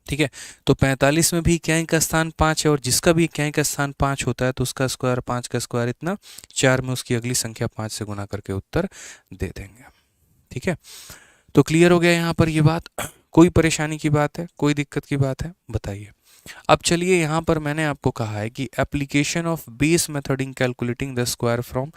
ठीक है। तो 45 में भी इकाई का स्थान 5 है, और जिसका भी इकाई का स्थान 5 होता है तो उसका स्क्वायर 5 का स्क्वायर इतना, 4 में उसकी अगली संख्या 5 से गुना करके उत्तर दे देंगे, ठीक है। तो क्लियर हो गया यहाँ पर ये बात, कोई परेशानी की बात है, कोई दिक्कत की बात है बताइए। अब चलिए यहाँ पर मैंने आपको कहा है कि application of base method in calculating the square from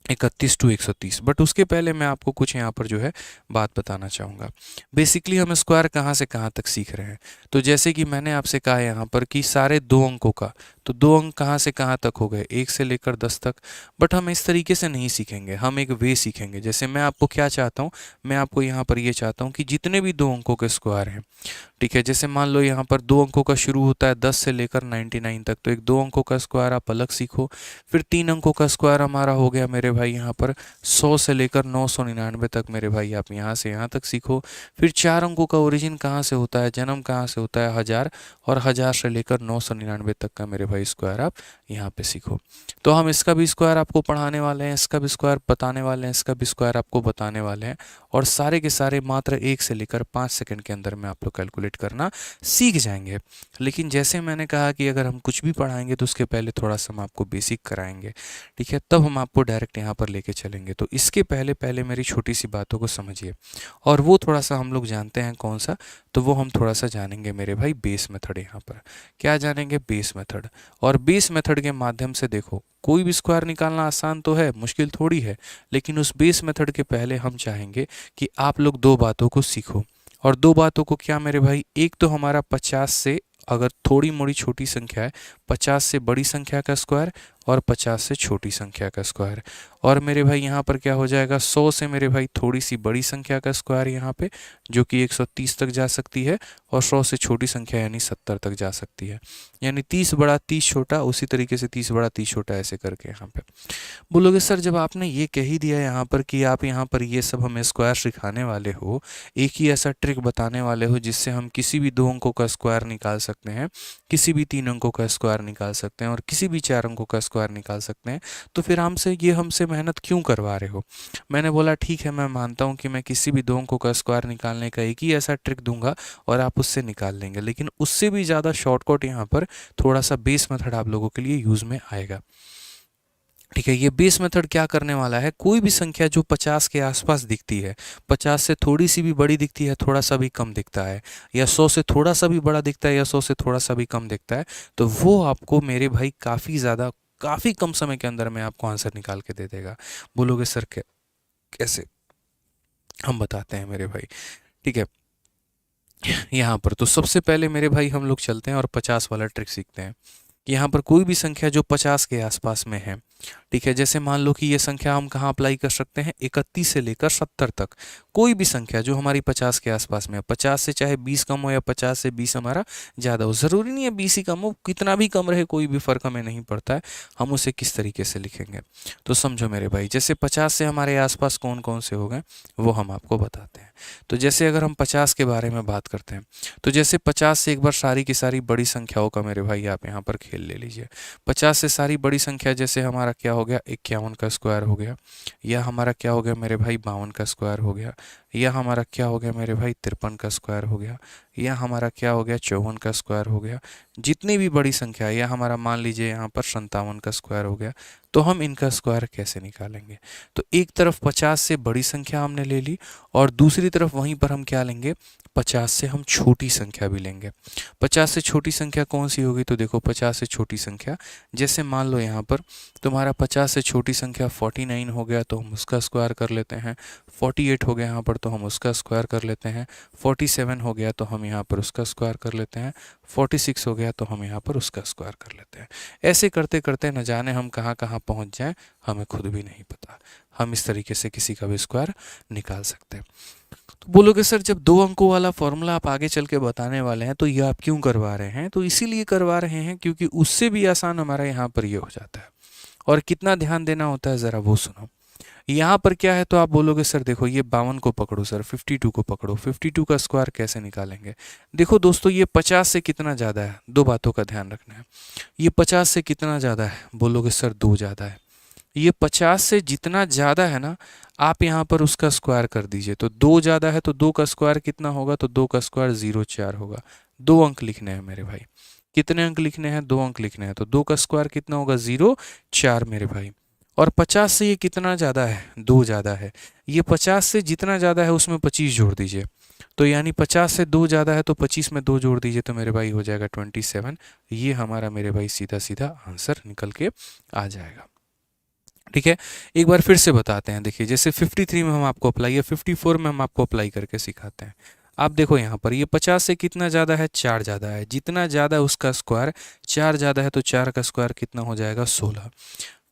31 to 130, but उसके पहले मैं आपको कुछ यहाँ पर जो है बात बताना चाहूँगा। बेसिकली हम स्क्वायर कहाँ से कहाँ तक सीख रहे हैं, तो जैसे कि मैंने आपसे कहा है यहाँ पर कि सारे 2 अंकों का, तो 2 अंक कहाँ से कहाँ तक हो गए, 1 से लेकर 10 तक। बट हम इस तरीके से नहीं सीखेंगे, हम एक वे सीखेंगे। जैसे मैं आपको क्या चाहता हूँ, मैं आपको यहाँ पर ये चाहता हूँ कि जितने भी 2 अंकों के स्क्वायर हैं, ठीक है, जैसे मान लो यहाँ पर 2 अंकों का शुरू होता है 10 से लेकर 99 तक, तो एक 2 अंकों का स्क्वायर आप अलग सीखो। फिर 3 अंकों का स्क्वायर हमारा हो गया मेरे भाई यहाँ पर 100 से लेकर 999 तक, मेरे भाई आप यहाँ से यहाँ तक सीखो। फिर 4 अंकों का ओरिजिन कहाँ से होता है, जन्म कहाँ से होता है, 1000, और 1000 से लेकर 999 तक का मेरे भाई स्क्वायर आप यहाँ पे सीखो। तो हम इसका भी स्क्वायर आपको पढ़ाने वाले हैं, इसका भी स्क्वायर बताने वाले हैं, इसका भी स्क्वायर आपको बताने वाले हैं, और सारे के सारे मात्र 1 से लेकर 5 सेकंड के अंदर में आप लोग कैलकुलेट करना सीख जाएंगे। लेकिन जैसे मैंने कहा कि अगर हम कुछ भी पढ़ाएंगे तो उसके पहले थोड़ा सा हम आपको बेसिक कराएंगे, ठीक है, तब हम आपको डायरेक्ट यहाँ पर लेके चलेंगे। तो इसके पहले पहले मेरी छोटी सी बातों को समझिए, और वो थोड़ा सा हम लोग जानते हैं कौन सा, तो वो हम थोड़ा सा जानेंगे मेरे भाई बेस मेथड। यहाँ पर क्या जानेंगे, बेस मेथड। और बेस मेथड के माध्यम से देखो कोई भी स्क्वायर निकालना आसान तो है, मुश्किल थोड़ी है, लेकिन उस बेस मेथड के पहले हम चाहेंगे कि आप लोग 2 बातों को सीखो। और 2 बातों को क्या मेरे भाई, एक तो हमारा 50 से, अगर थोड़ी मोड़ी छोटी संख्या है, 50 से बड़ी संख्या का स्क्वायर, और 50 से छोटी संख्या का स्क्वायर। और मेरे भाई यहाँ पर क्या हो जाएगा, 100 से मेरे भाई थोड़ी सी बड़ी संख्या का स्क्वायर यहाँ पे, जो कि 130 तक जा सकती है, और 100 से छोटी संख्या यानी 70 तक जा सकती है। यानी 30 बड़ा 30 छोटा, उसी तरीके से 30 बड़ा 30 छोटा, ऐसे करके यहाँ पे बोलोगे सर जब आपने ये कह ही दिया यहाँ पर कि आप यहाँ पर ये सब हमें स्क्वायर सिखाने वाले हो, एक ही ऐसा ट्रिक बताने वाले हो जिससे हम किसी भी 2 अंकों का स्क्वायर निकाल सकते हैं, किसी भी 3 अंकों का स्क्वायर निकाल सकते हैं, और किसी भी 4 अंकों का स्क्वायर निकाल सकते हैं, तो फिर हमसे मेहनत क्यों करवा रहे हो। मैंने बोला ठीक है, मैं मानता हूँ कि मैं किसी भी 2 अंकों का स्क्वायर निकालने का एक ही ऐसा ट्रिक दूंगा और आप उससे निकाल लेंगे, लेकिन उससे भी ज़्यादा शॉर्टकट यहाँ पर थोड़ा सा बेस मेथड आप लोगों के लिए यूज़ में आएगा। ठीक है, ये बेस मेथड क्या करने वाला है, कोई भी संख्या जो 50 के आसपास दिखती है, 50 से थोड़ी सी भी बड़ी दिखती है, थोड़ा सा भी कम दिखता है, या 100 से थोड़ा सा भी बड़ा दिखता है, या 100 से थोड़ा सा भी कम दिखता है, तो वो आपको मेरे भाई काफ़ी कम समय के अंदर में आपको आंसर निकाल के दे देगा। बोलोगे सर कैसे, हम बताते हैं मेरे भाई। ठीक है, यहाँ पर तो सबसे पहले मेरे भाई हम लोग चलते हैं और 50 वाला ट्रिक सीखते हैं। यहाँ पर कोई भी संख्या जो 50 के आसपास में है, ठीक है, जैसे मान लो कि ये संख्या हम कहाँ अप्लाई कर सकते हैं, 31 से लेकर 70 तक, कोई भी संख्या जो हमारी 50 के आसपास में है, 50 से चाहे 20 कम हो या 50 से 20 हमारा ज़्यादा हो, ज़रूरी नहीं है 20 ही कम हो, कितना भी कम रहे कोई भी फ़र्क हमें नहीं पड़ता है। हम उसे किस तरीके से लिखेंगे, तो समझो मेरे भाई, जैसे 50 से हमारे आसपास कौन कौन से हो गए वो हम आपको बताते हैं। तो जैसे अगर हम 50 के बारे में बात करते हैं, तो जैसे 50 से एक बार सारी की सारी बड़ी संख्याओं का मेरे भाई आप यहाँ पर खेल ले लीजिए। 50 से सारी बड़ी संख्या, जैसे हमारा क्या हो गया, 51 का स्क्वायर हो गया, या हमारा क्या हो गया मेरे भाई 52 का स्क्वायर हो गया, या हमारा क्या हो गया मेरे भाई 53 का स्क्वायर हो गया, या हमारा क्या हो गया 54 का स्क्वायर हो गया। जितनी भी बड़ी संख्या है, या हमारा मान लीजिए यहाँ पर 57 का स्क्वायर हो गया, तो हम इनका स्क्वायर कैसे निकालेंगे। तो एक तरफ 50 से बड़ी संख्या हमने ले ली, और दूसरी तरफ वहीं पर हम क्या लेंगे, 50 से हम छोटी संख्या भी लेंगे। 50 से छोटी संख्या कौन सी होगी, तो देखो 50 से छोटी संख्या, जैसे मान लो यहाँ पर तुम्हारा 50 से छोटी संख्या 49 हो गया, तो हम उसका स्क्वायर कर लेते हैं। 48 हो गया यहाँ पर, तो हम उसका स्क्वायर कर लेते हैं। 47 हो गया, तो हम यहाँ पर उसका स्क्वायर कर लेते हैं। 46 हो गया, तो हम यहाँ पर उसका स्क्वायर कर लेते हैं। ऐसे करते करते न जाने हम कहाँ कहाँ पहुँच जाएं, हमें खुद भी नहीं पता। हम इस तरीके से किसी का भी स्क्वायर निकाल सकते हैं। तो बोलोगे सर जब 2 अंकों वाला फॉर्मूला आप आगे चल के बताने वाले हैं, तो ये आप क्यों करवा रहे हैं, तो इसीलिए करवा रहे हैं क्योंकि उससे भी आसान हमारा यहाँ पर ये हो जाता है। और कितना ध्यान देना होता है ज़रा वो सुनो। यहाँ पर क्या है, तो आप बोलोगे सर देखो ये 52 को पकड़ो, सर 52 को पकड़ो, 52 का स्क्वायर कैसे निकालेंगे। देखो दोस्तों, ये 50 से कितना ज़्यादा है, 2 बातों का ध्यान रखना है। ये 50 से कितना ज़्यादा है, बोलोगे सर 2 ज़्यादा है। ये 50 से जितना ज़्यादा है ना, आप यहाँ पर उसका स्क्वायर कर दीजिए। तो 2 ज़्यादा है, तो 2 का स्क्वायर कितना होगा, तो 2 का स्क्वायर 0,4 होगा। 2 अंक लिखने हैं मेरे भाई, कितने अंक लिखने हैं, 2 अंक लिखने हैं, तो 2 का स्क्वायर कितना होगा, 0,4 मेरे भाई। और 50 से ये कितना ज़्यादा है, 2 ज़्यादा है। ये 50 से जितना ज़्यादा है उसमें 25 जोड़ दीजिए, तो यानी 50 से 2 ज़्यादा है, तो 25 में 2 जोड़ दीजिए, तो मेरे भाई हो जाएगा 27। ये हमारा मेरे भाई सीधा सीधा आंसर निकल के आ जाएगा। ठीक है, एक बार फिर से बताते हैं। देखिए जैसे 53 में हम आपको अप्लाई, या 54 में हम आपको अप्लाई करके सिखाते हैं। आप देखो यहाँ पर ये 50 से कितना ज़्यादा है, 4 ज़्यादा है। जितना ज़्यादा है उसका स्क्वायर, 4 ज़्यादा है, तो 4 का स्क्वायर कितना हो जाएगा, 16।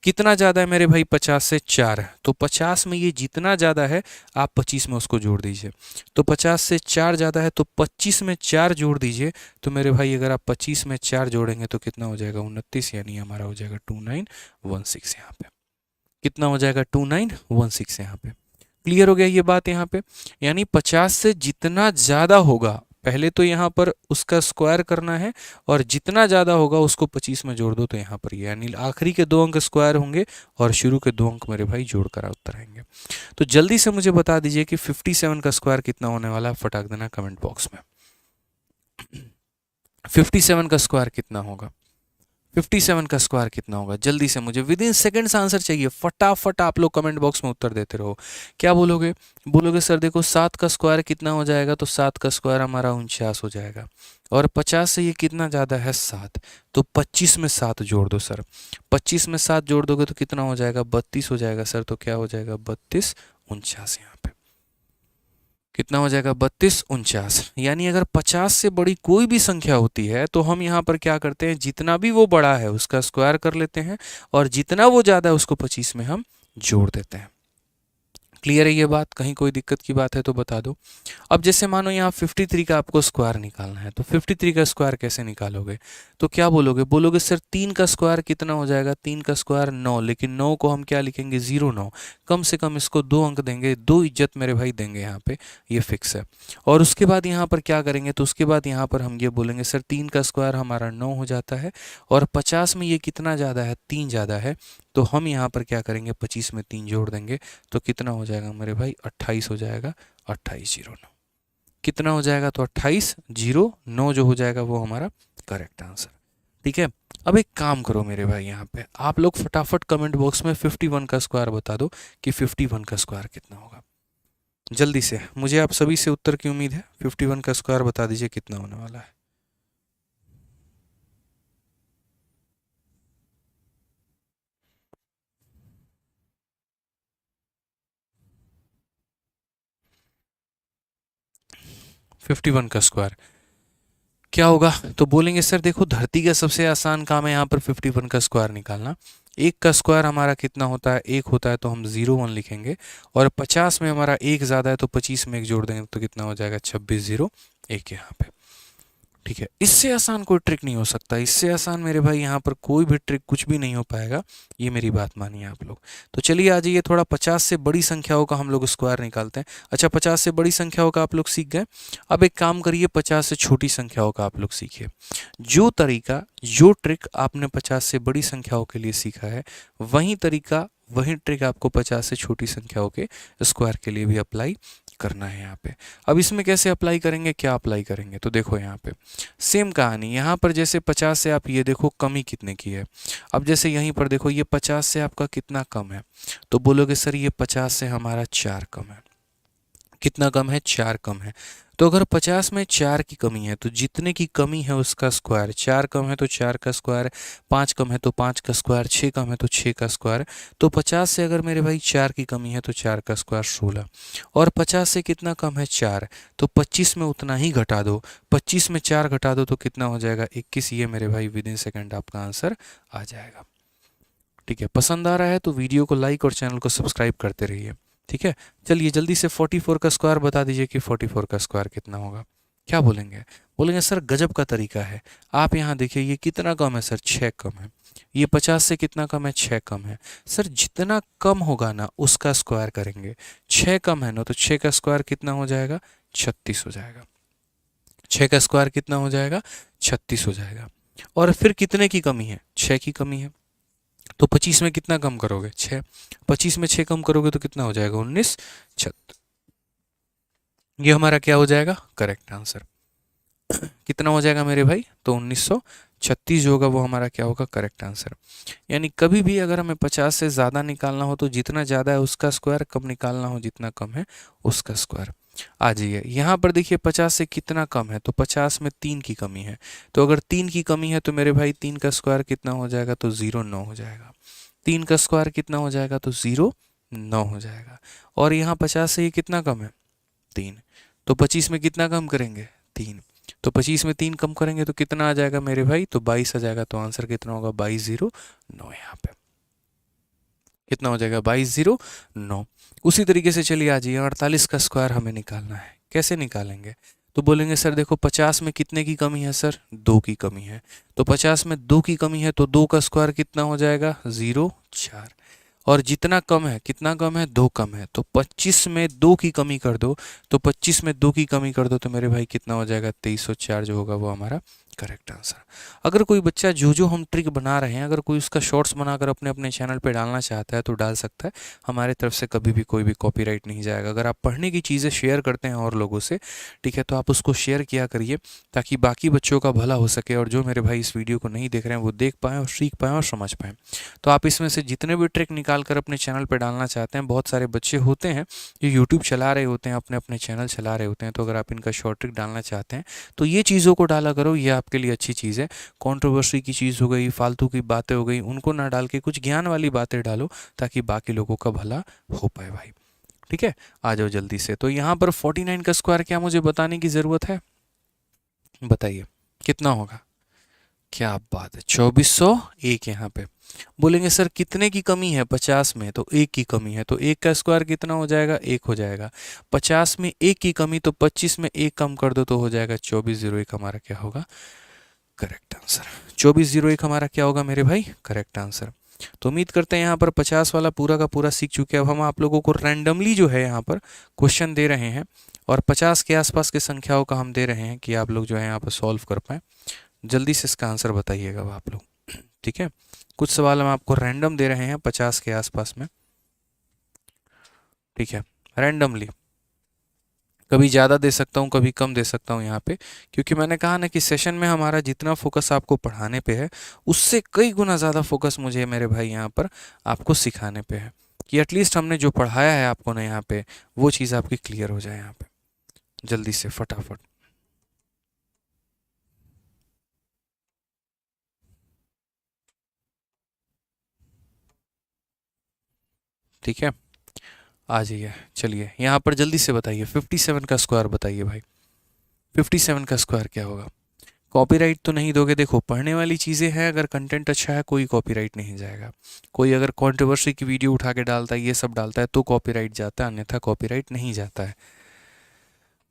कितना ज़्यादा है मेरे भाई, 50 से 4 है, तो 50 में ये जितना ज़्यादा है आप 25 में उसको जोड़ दीजिए। तो 50 से 4 ज़्यादा है, तो 25 में 4 जोड़ दीजिए, तो मेरे भाई अगर आप 25 में 4 जोड़ेंगे तो कितना हो जाएगा, 29, यानी हमारा हो जाएगा 2916 यहाँ पे। कितना हो जाएगा, 2916 यहाँ पे। क्लियर हो गया ये बात यहाँ पे। यानी 50 से जितना ज़्यादा होगा, पहले तो यहाँ पर उसका स्क्वायर करना है, और जितना ज़्यादा होगा उसको 25 में जोड़ दो, तो यहाँ पर यानी आखिरी के 2 अंक स्क्वायर होंगे और शुरू के 2 अंक मेरे भाई जोड़ कर उत्तर आएंगे। तो जल्दी से मुझे बता दीजिए कि 57 का स्क्वायर कितना होने वाला है, फटाक देना कमेंट बॉक्स में। 57 का स्क्वायर कितना होगा, 57 का स्क्वायर कितना होगा, जल्दी से मुझे विद इन सेकेंड्स आंसर चाहिए। फटाफट आप लोग कमेंट बॉक्स में उत्तर देते रहो। क्या बोलोगे, बोलोगे सर देखो 7 का स्क्वायर कितना हो जाएगा, तो 7 का स्क्वायर हमारा 49 हो जाएगा। और 50 से ये कितना ज़्यादा है, 7, तो 25 में 7 जोड़ दो सर। 25 में 7 जोड़ दोगे तो कितना हो जाएगा, 32 हो जाएगा सर। तो क्या हो जाएगा, 32 49 यहाँ पे। कितना हो जाएगा 32 49। यानी अगर 50 से बड़ी कोई भी संख्या होती है तो हम यहाँ पर क्या करते हैं, जितना भी वो बड़ा है उसका स्क्वायर कर लेते हैं और जितना वो ज़्यादा है उसको 25 में हम जोड़ देते हैं। क्लियर है ये बात? कहीं कोई दिक्कत की बात है तो बता दो। अब जैसे मानो यहाँ 53 का आपको स्क्वायर निकालना है, तो 53 का स्क्वायर कैसे निकालोगे? तो क्या बोलोगे? बोलोगे सर 3 का स्क्वायर कितना हो जाएगा? 3 का स्क्वायर 9, लेकिन 9 को हम क्या लिखेंगे? 09। कम से कम इसको 2 अंक देंगे, 2 इज्जत मेरे भाई देंगे यहाँ पे, ये फिक्स है। और उसके बाद यहाँ पर क्या करेंगे? तो उसके बाद यहाँ पर हम ये बोलेंगे सर 3 का स्क्वायर हमारा 9 हो जाता है और 50 में ये कितना ज़्यादा है? 3 ज़्यादा है। तो हम यहाँ पर क्या करेंगे? 25 में 3 जोड़ देंगे तो कितना हो जाएगा मेरे भाई? 28 हो जाएगा। 2809 कितना हो जाएगा? तो 2809 जो हो जाएगा वो हमारा करेक्ट आंसर। ठीक है, अब एक काम करो मेरे भाई, यहाँ पे आप लोग फटाफट कमेंट बॉक्स में 51 का स्क्वायर बता दो कि 51 का स्क्वायर कितना होगा। जल्दी से, मुझे आप सभी से उत्तर की उम्मीद है। 51 का स्क्वायर बता दीजिए कितना होने वाला है। फिफ्टी वन का स्क्वायर क्या होगा? तो बोलेंगे सर देखो धरती का सबसे आसान काम है यहाँ पर 51 का स्क्वायर निकालना। एक का स्क्वायर हमारा कितना होता है? एक होता है, तो हम 01 लिखेंगे और 50 में हमारा एक ज़्यादा है तो 25 में एक जोड़ देंगे तो कितना हो जाएगा? 2601 यहाँ पे। ठीक है, इससे आसान कोई ट्रिक नहीं हो सकता, इससे आसान मेरे भाई यहाँ पर कोई भी ट्रिक कुछ भी नहीं हो पाएगा, ये मेरी बात मानिए आप लोग। तो चलिए आ जाइए, थोड़ा 50 से बड़ी संख्याओं का हम लोग स्क्वायर निकालते हैं। अच्छा, 50 से बड़ी संख्याओं का आप लोग सीख गए, अब एक काम करिए 50 से छोटी संख्याओं का आप लोग सीखिए। जो तरीका, जो ट्रिक आपने 50 से बड़ी संख्याओं के लिए सीखा है, वही तरीका, वही ट्रिक आपको 50 से छोटी संख्याओं के स्क्वायर के लिए भी अप्लाई करना है यहाँ पे। अब इसमें कैसे अप्लाई करेंगे, क्या अप्लाई करेंगे? तो देखो यहाँ पे सेम कहानी, यहाँ पर जैसे 50 से आप ये देखो कमी कितने की है। अब जैसे यहीं पर देखो ये 50 से आपका कितना कम है, तो बोलोगे सर ये 50 से हमारा 4 कम है। कितना कम है? 4 कम है। तो अगर 50 में 4 की कमी है तो जितने की कमी है उसका स्क्वायर, 4 कम है तो 4 का स्क्वायर, 5 कम है तो 5 का स्क्वायर, 6 कम है तो 6 का स्क्वायर। तो 50 से अगर मेरे भाई 4 की कमी है तो 4 का स्क्वायर 16, और 50 से कितना कम है? 4, तो 25 में उतना ही घटा दो, 25 में 4 घटा दो तो कितना हो जाएगा? 21। ये मेरे भाई विद इन सेकेंड आपका आंसर आ जाएगा। ठीक है, पसंद आ रहा है तो वीडियो को लाइक और चैनल को सब्सक्राइब करते रहिए। ठीक है, चलिए जल्दी से 44 का स्क्वायर बता दीजिए कि 44 का स्क्वायर कितना होगा। क्या बोलेंगे? बोलेंगे सर गजब का तरीका है, आप यहाँ देखिए ये कितना कम है? सर 6 कम है। ये 50 से कितना कम है? 6 कम है। सर जितना कम होगा ना उसका स्क्वायर करेंगे, 6 कम है ना, तो 6 का स्क्वायर कितना हो जाएगा? 36 हो जाएगा। 6 का स्क्वायर कितना हो जाएगा? 36 हो जाएगा। और फिर कितने की कमी है? 6 की कमी है। तो 25 में कितना कम करोगे? 6। 25 में 6 कम करोगे तो कितना हो जाएगा? 19 36। ये हमारा क्या हो जाएगा? Correct answer. कितना हो जाएगा मेरे भाई? तो 1936 जो होगा वो हमारा क्या होगा? Correct answer. यानी कभी भी अगर हमें 50 से ज़्यादा निकालना हो तो जितना ज़्यादा है उसका स्क्वायर, कम निकालना हो जितना कम है उसका स्क्वायर। आ जाइए यहाँ पर देखिए 50 से कितना कम है, तो 50 में 3 की कमी है। तो अगर 3 की कमी है तो मेरे भाई 3 का स्क्वायर कितना हो जाएगा? तो 09 हो जाएगा। 3 का स्क्वायर कितना हो जाएगा? तो 09 हो जाएगा। और यहाँ 50 से ये कितना कम है? 3। तो 25 में कितना कम करेंगे? 3। तो 25 में 3 कम करेंगे तो कितना आ जाएगा मेरे भाई? तो 22 आ जाएगा। तो आंसर कितना होगा? 2209 यहाँ पे कितना हो जाएगा? 2209। उसी तरीके से चलिए आ जाइए 48 का स्क्वायर हमें निकालना है। कैसे निकालेंगे? तो बोलेंगे सर देखो 50 में कितने की कमी है? सर 2 की कमी है। तो 50 में 2 की कमी है तो 2 का स्क्वायर कितना हो जाएगा? 04। और जितना कम है, कितना कम है? 2 कम है। तो 25 में 2 की कमी कर दो, तो 25 में 2 की कमी कर दो तो मेरे भाई कितना हो जाएगा? 2304 जो होगा वो हमारा करेक्ट आंसर। अगर कोई बच्चा जो जो हम ट्रिक बना रहे हैं, अगर कोई उसका शॉर्ट्स बनाकर अपने अपने चैनल पे डालना चाहता है तो डाल सकता है, हमारे तरफ से कभी भी कोई भी कॉपीराइट नहीं जाएगा। अगर आप पढ़ने की चीज़ें शेयर करते हैं और लोगों से, ठीक है, तो आप उसको शेयर किया करिए ताकि बाकी बच्चों का भला हो सके और जो मेरे भाई इस वीडियो को नहीं देख रहे हैं वो देख पाएँ और सीख पाएँ और समझ पाएँ। तो आप इसमें से जितने भी ट्रिक निकाल कर अपने चैनल पर डालना चाहते हैं, बहुत सारे बच्चे होते हैं जो यूट्यूब चला रहे होते हैं, अपने अपने चैनल चला रहे होते हैं, तो अगर आप इनका शॉर्ट ट्रिक डालना चाहते हैं तो ये चीज़ों को डाला करो, ये आपके लिए अच्छी चीज़ है। कंट्रोवर्सी की चीज़ हो गई, फालतू की बातें हो गई, उनको ना डाल के कुछ ज्ञान वाली बातें डालो ताकि बाकी लोगों का भला हो पाए भाई। ठीक है, आ जाओ जल्दी से। तो यहाँ पर 49 का स्क्वायर क्या मुझे बताने की ज़रूरत है, बताइए कितना होगा। क्या बात है, 2401 यहाँ पे। बोलेंगे सर कितने की कमी है, 50 में, तो एक की कमी है, तो एक का स्क्वायर कितना हो जाएगा, एक हो जाएगा। 50 में एक की कमी, तो 25 में एक कम कर दो तो हो जाएगा 2401। हमारा क्या होगा, करेक्ट आंसर। 2401 हमारा क्या होगा मेरे भाई, करेक्ट आंसर। तो उम्मीद करते हैं यहाँ पर 50 वाला पूरा का पूरा सीख चुके हैं। अब हम आप लोगों को रैंडमली जो है यहाँ पर क्वेश्चन दे रहे हैं और 50 के आसपास के संख्याओं का हम दे रहे हैं कि आप लोग जो है यहाँ पर सॉल्व कर पाएँ। जल्दी से इसका आंसर बताइएगा आप लोग, ठीक है। कुछ सवाल हम आपको रैंडम दे रहे हैं 50 के आसपास में, ठीक है, रैंडमली। कभी ज़्यादा दे सकता हूँ, कभी कम दे सकता हूँ यहाँ पे, क्योंकि मैंने कहा ना कि सेशन में हमारा जितना फोकस आपको पढ़ाने पे है उससे कई गुना ज़्यादा फोकस मुझे मेरे भाई यहाँ पर आपको सिखाने पे है, कि एटलीस्ट हमने जो पढ़ाया है आपको ना यहाँ पे वो चीज़ आपकी क्लियर हो जाए यहाँ पे। जल्दी से फटाफट, ठीक है, आ जाइए। चलिए यहाँ पर जल्दी से बताइए 57 का स्क्वायर बताइए भाई, 57 का स्क्वायर क्या होगा। कॉपीराइट तो नहीं दोगे, देखो पढ़ने वाली चीज़ें हैं, अगर कंटेंट अच्छा है कोई कॉपीराइट नहीं जाएगा। कोई अगर कंट्रोवर्सी की वीडियो उठा के डालता है, ये सब डालता है तो कॉपीराइट जाता है, अन्यथा कॉपीराइट नहीं जाता है,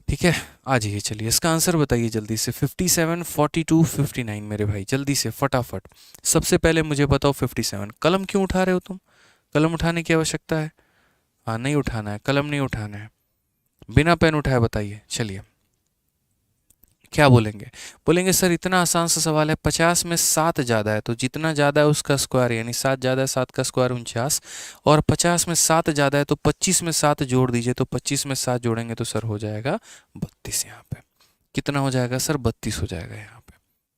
ठीक है। आ जाइए, चलिए इसका आंसर बताइए जल्दी से। 57, 42, 59 मेरे भाई, जल्दी से फटाफट। सबसे पहले मुझे बताओ 57, कलम क्यों उठा रहे हो तुम, कलम उठाने की आवश्यकता है, हाँ नहीं उठाना है, कलम नहीं उठाना है, बिना पेन उठाए बताइए। चलिए क्या बोलेंगे, बोलेंगे सर इतना आसान सा सवाल है, 50 में 7 ज़्यादा है तो जितना ज़्यादा है उसका स्क्वायर, यानी 7 ज़्यादा है, 7 का स्क्वायर 49, और 50 में 7 ज़्यादा है तो 25 में 7 जोड़ दीजिए, तो 25 में 7 जोड़ेंगे तो सर हो जाएगा 32। यहाँ पे कितना हो जाएगा सर, 32 हो जाएगा यहाँ पे,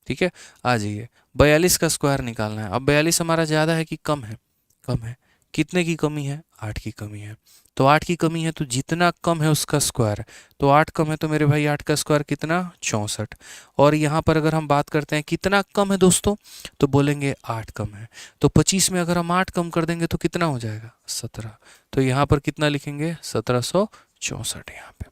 ठीक है। आ जाइए, 42 का स्क्वायर निकालना है। अब 42 हमारा ज़्यादा है कि कम है, कम है। कितने की कमी है, 8 की कमी है, तो 8 की कमी है तो जितना कम है उसका स्क्वायर, तो 8 कम है तो मेरे भाई 8 का स्क्वायर कितना, 64। और यहाँ पर अगर हम बात करते हैं कितना कम है दोस्तों, तो बोलेंगे 8 कम है, तो 25 में अगर हम 8 कम कर देंगे तो कितना हो जाएगा, 17। तो यहाँ पर कितना लिखेंगे, 1764। यहाँ पे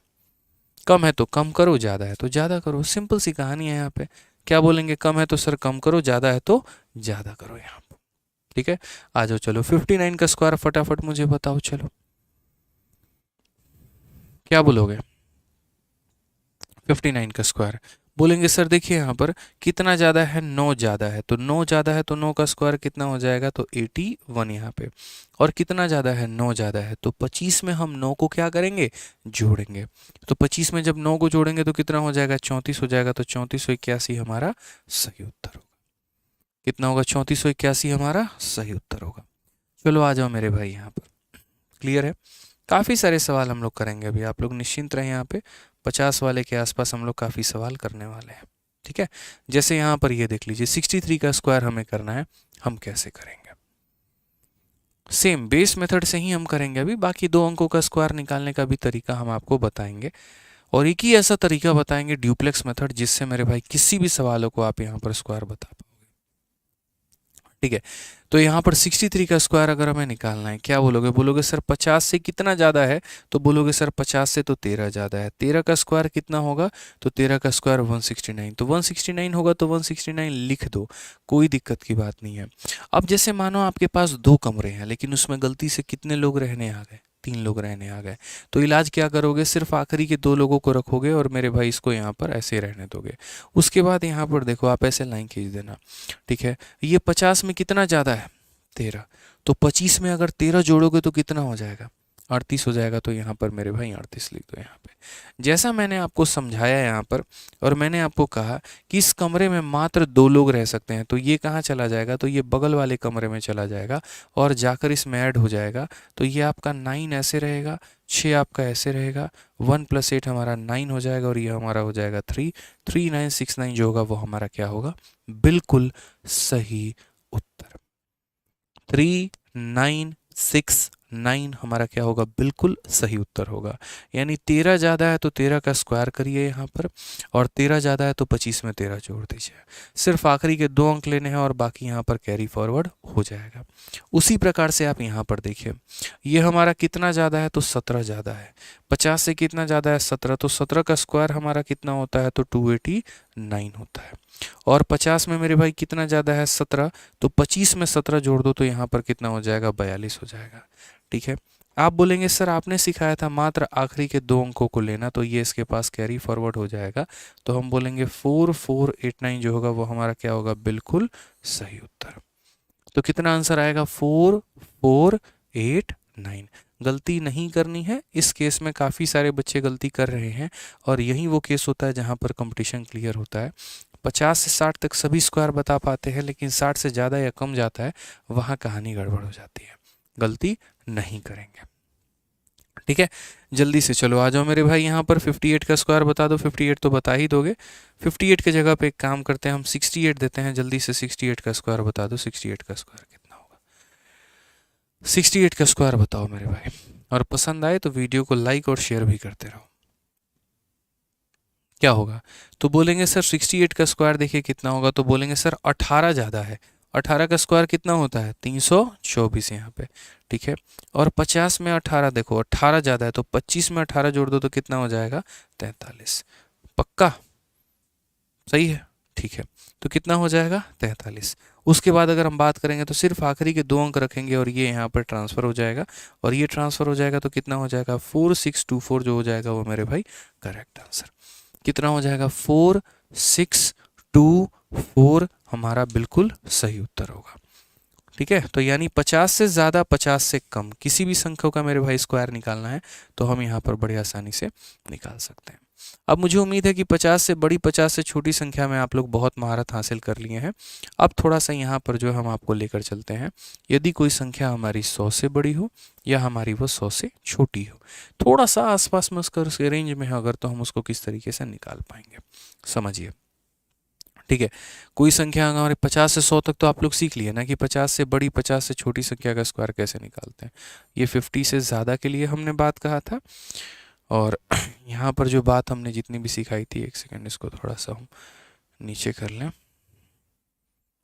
कम है तो कम करो, ज़्यादा है तो ज़्यादा करो, सिंपल सी कहानी है यहाँ पे। क्या बोलेंगे, कम है तो सर कम करो, ज़्यादा है तो ज़्यादा करो यहाँ पे, ठीक है। आ जाओ, चलो 59 का स्क्वायर फटाफट मुझे बताओ, चलो क्या बोलोगे। 59 का स्क्वायर बोलेंगे सर देखिए यहाँ पर कितना ज़्यादा है, 9 ज़्यादा है, तो 9 ज़्यादा है तो 9 का स्क्वायर कितना हो जाएगा, तो 81 यहाँ पे। और कितना ज़्यादा है, 9 ज़्यादा है, तो 25 में हम 9 को क्या करेंगे, जोड़ेंगे, तो 25 में जब 9 को जोड़ेंगे तो कितना हो जाएगा, 34 हो जाएगा, तो 3481 हमारा सही उत्तर होगा। कितना होगा, 3481 हमारा सही उत्तर होगा। चलो आ जाओ मेरे भाई यहाँ पर, क्लियर है। काफ़ी सारे सवाल हम लोग करेंगे अभी, आप लोग निश्चिंत रहें। यहाँ पे 50 वाले के आसपास हम लोग काफ़ी सवाल करने वाले हैं, ठीक है। जैसे यहाँ पर ये देख लीजिए 63 का स्क्वायर हमें करना है, हम कैसे करेंगे, सेम बेस मेथड से ही हम करेंगे अभी। बाकी 2 अंकों का स्क्वायर निकालने का भी तरीका हम आपको बताएंगे, और एक ही ऐसा तरीका बताएंगे ड्यूप्लेक्स मेथड, जिससे मेरे भाई किसी भी सवालों को आप यहाँ पर स्क्वायर बता पाओ, ठीक है। तो यहाँ पर 63 का स्क्वायर अगर हमें निकालना है, क्या बोलोगे, बोलोगे सर 50 से कितना ज़्यादा है, तो बोलोगे सर 50 से तो 13 ज़्यादा है। 13 का स्क्वायर कितना होगा, तो 13 का स्क्वायर 169, तो 169 होगा तो 169 लिख दो, कोई दिक्कत की बात नहीं है। अब जैसे मानो आपके पास 2 कमरे हैं, लेकिन उसमें गलती से कितने लोग रहने आ गए, 3 लोग रहने आ गए, तो इलाज क्या करोगे, सिर्फ आखिरी के 2 लोगों को रखोगे और मेरे भाई इसको यहाँ पर ऐसे रहने दोगे। उसके बाद यहाँ पर देखो आप ऐसे लाइन खींच देना, ठीक है। ये 50 में कितना ज़्यादा है, 13, तो 25 में अगर 13 जोड़ोगे तो कितना हो जाएगा, 38 हो जाएगा, तो यहाँ पर मेरे भाई 38 लिख दो यहाँ पे। जैसा मैंने आपको समझाया यहाँ पर, और मैंने आपको कहा कि इस कमरे में मात्र 2 लोग रह सकते हैं, तो ये कहाँ चला जाएगा, तो ये बगल वाले कमरे में चला जाएगा और जाकर इसमें ऐड हो जाएगा, तो ये आपका 9 ऐसे रहेगा, 6 आपका ऐसे रहेगा, 1 + 8 हमारा 9 हो जाएगा, और ये हमारा हो जाएगा 3, 3969 जो होगा वो हमारा क्या होगा, बिल्कुल सही उत्तर 3969 6, 9 हमारा क्या होगा, बिल्कुल सही उत्तर होगा। यानी 13 ज़्यादा है तो 13 का स्क्वायर करिए यहाँ पर, और 13 ज़्यादा है तो 25 में 13 जोड़ दीजिए। सिर्फ आखिरी के 2 अंक लेने हैं और बाकी यहाँ पर कैरी फॉरवर्ड हो जाएगा। उसी प्रकार से आप यहाँ पर देखिए, ये हमारा कितना ज़्यादा है तो 17 ज़्यादा है। 50 से कितना ज़्यादा है, 17, तो 17 का स्क्वायर हमारा कितना होता है तो 289 होता है। और 50 में मेरे भाई कितना ज़्यादा है, 17, तो 25 में 17 जोड़ दो तो यहाँ पर कितना हो जाएगा, 42 हो जाएगा। ठीक है, आप बोलेंगे सर आपने सिखाया था मात्र आखिरी के 2 अंकों को लेना, तो ये इसके पास कैरी फॉरवर्ड हो जाएगा। तो हम बोलेंगे 4489 जो होगा वो हमारा क्या होगा, बिल्कुल सही उत्तर। तो कितना आंसर आएगा, 4489। गलती नहीं करनी है। इस केस में काफ़ी सारे बच्चे गलती कर रहे हैं, और यही वो केस होता है जहाँ पर कंपटीशन क्लियर होता है। 50 से 60 तक सभी स्क्वायर बता पाते हैं, लेकिन 60 से ज़्यादा या कम जाता है वहाँ कहानी गड़बड़ हो जाती है। गलती नहीं करेंगे। ठीक है, जल्दी से चलो आ जाओ मेरे भाई, यहाँ पर 58 का स्क्वायर बता दो। 58 तो बता ही दोगे। 58 के जगह पे एक काम करते हैं, हम 68 देते हैं। जल्दी से 68 का स्क्वायर बता दो। 68 का स्क्वायर कितना होगा, 68 का स्क्वायर बताओ मेरे भाई। और पसंद आए तो वीडियो को लाइक और शेयर भी करते रहो। क्या होगा, तो बोलेंगे सर 68 का स्क्वायर देखिए कितना होगा, तो बोलेंगे सर 18 ज़्यादा है। 18 का स्क्वायर कितना होता है, 324 यहाँ पे। ठीक है, और 50 में 18 देखो, 18 ज़्यादा है तो 25 में 18 जोड़ दो तो कितना हो जाएगा, 43। पक्का सही है। ठीक है, तो कितना हो जाएगा, 43। उसके बाद अगर हम बात करेंगे तो सिर्फ आखिरी के 2 अंक रखेंगे और ये यहाँ पर ट्रांसफ़र हो जाएगा, और ये ट्रांसफ़र हो जाएगा तो कितना हो जाएगा, 4624 जो हो जाएगा वो मेरे भाई करेक्ट आंसर। कितना हो जाएगा, 4624 हमारा बिल्कुल सही उत्तर होगा। ठीक है, तो यानी 50 से ज़्यादा 50 से कम किसी भी संख्या का मेरे भाई स्क्वायर निकालना है तो हम यहाँ पर बड़ी आसानी से निकाल सकते हैं। अब मुझे उम्मीद है कि 50 से बड़ी 50 से छोटी संख्या में आप लोग बहुत महारत हासिल कर लिए हैं। अब थोड़ा सा यहाँ पर जो हम आपको लेकर चलते हैं, यदि कोई संख्या हमारी 100 से बड़ी हो या हमारी वो 100 से छोटी हो, थोड़ा सा आसपास में उसके रेंज में है अगर, तो हम उसको किस तरीके से निकाल पाएंगे, समझिए। ठीक है, कोई संख्या हमारे 50 से 100 तक तो आप लोग सीख लिए ना कि 50 से बड़ी 50 से छोटी संख्या का स्क्वायर कैसे निकालते हैं। ये 50 से ज़्यादा के लिए हमने बात कहा था, और यहाँ पर जो बात हमने जितनी भी सिखाई थी, एक सेकेंड इसको थोड़ा सा हम नीचे कर लें।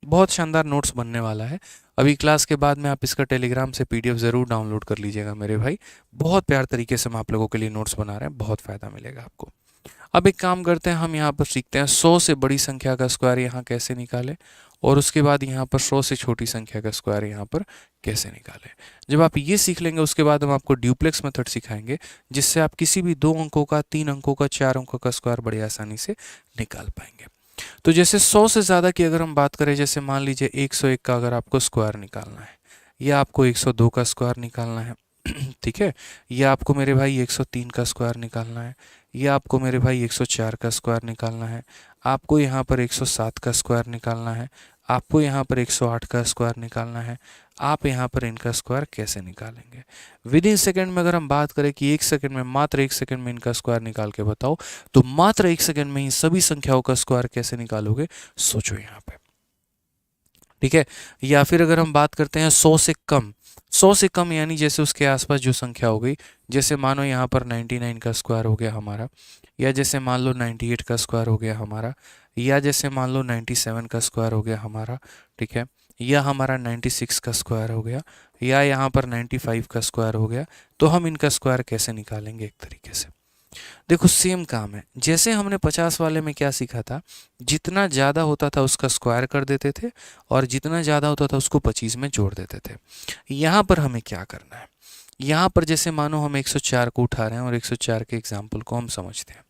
बहुत शानदार नोट्स बनने वाला है। अभी क्लास के बाद में आप इसका टेलीग्राम से PDF ज़रूर डाउनलोड कर लीजिएगा मेरे भाई। बहुत प्यार तरीके से हम आप लोगों के लिए नोट्स बना रहे हैं, बहुत फ़ायदा मिलेगा आपको। अब एक काम करते हैं, हम यहाँ पर सीखते हैं 100 से बड़ी संख्या का स्क्वायर यहाँ कैसे निकालें, और उसके बाद यहाँ पर 100 से छोटी संख्या का स्क्वायर यहाँ पर कैसे निकालें। जब आप ये सीख लेंगे उसके बाद हम आपको ड्यूप्लेक्स मेथड सिखाएंगे, जिससे आप किसी भी 2 अंकों का, 3 अंकों का, 4 अंकों का स्क्वायर बड़ी आसानी से निकाल पाएंगे। तो जैसे 100 से ज़्यादा की अगर हम बात करें, जैसे मान लीजिए 101 का अगर आपको स्क्वायर निकालना है, या आपको 102 का स्क्वायर निकालना है, ठीक है, या आपको मेरे भाई 103 का स्क्वायर निकालना है, या आपको मेरे भाई 104 का स्क्वायर निकालना है, आपको यहाँ पर 107 का स्क्वायर निकालना है, आपको यहाँ पर 108 का स्क्वायर निकालना है, आप यहाँ पर इनका स्क्वायर कैसे निकालेंगे। विद इन सेकेंड में अगर हम बात करें कि 1 सेकेंड में, मात्र 1 सेकेंड में इनका स्क्वायर निकाल के बताओ, तो मात्र 1 सेकेंड में ही सभी संख्याओं का स्क्वायर कैसे निकालोगे, सोचो यहाँ पे। ठीक है, या फिर अगर हम बात करते हैं 100 से कम, 100 से कम यानी जैसे उसके आसपास जो संख्या हो गई, जैसे मानो यहाँ पर 99 का स्क्वायर हो गया हमारा, या जैसे मान लो 98 का स्क्वायर हो गया हमारा, या जैसे मान लो 97 का स्क्वायर हो गया हमारा। ठीक है, या हमारा 96 का स्क्वायर हो गया, या यहाँ पर 95 का स्क्वायर हो गया, तो हम इनका स्क्वायर कैसे निकालेंगे एक तरीके से। देखो सेम काम है, जैसे हमने 50 वाले में क्या सीखा था, जितना ज़्यादा होता था उसका स्क्वायर कर देते थे, और जितना ज़्यादा होता था उसको 25 में जोड़ देते थे। यहाँ पर हमें क्या करना है, यहाँ पर जैसे मानो हम 104 को उठा रहे हैं और 104 के एग्जाम्पल को हम समझते हैं।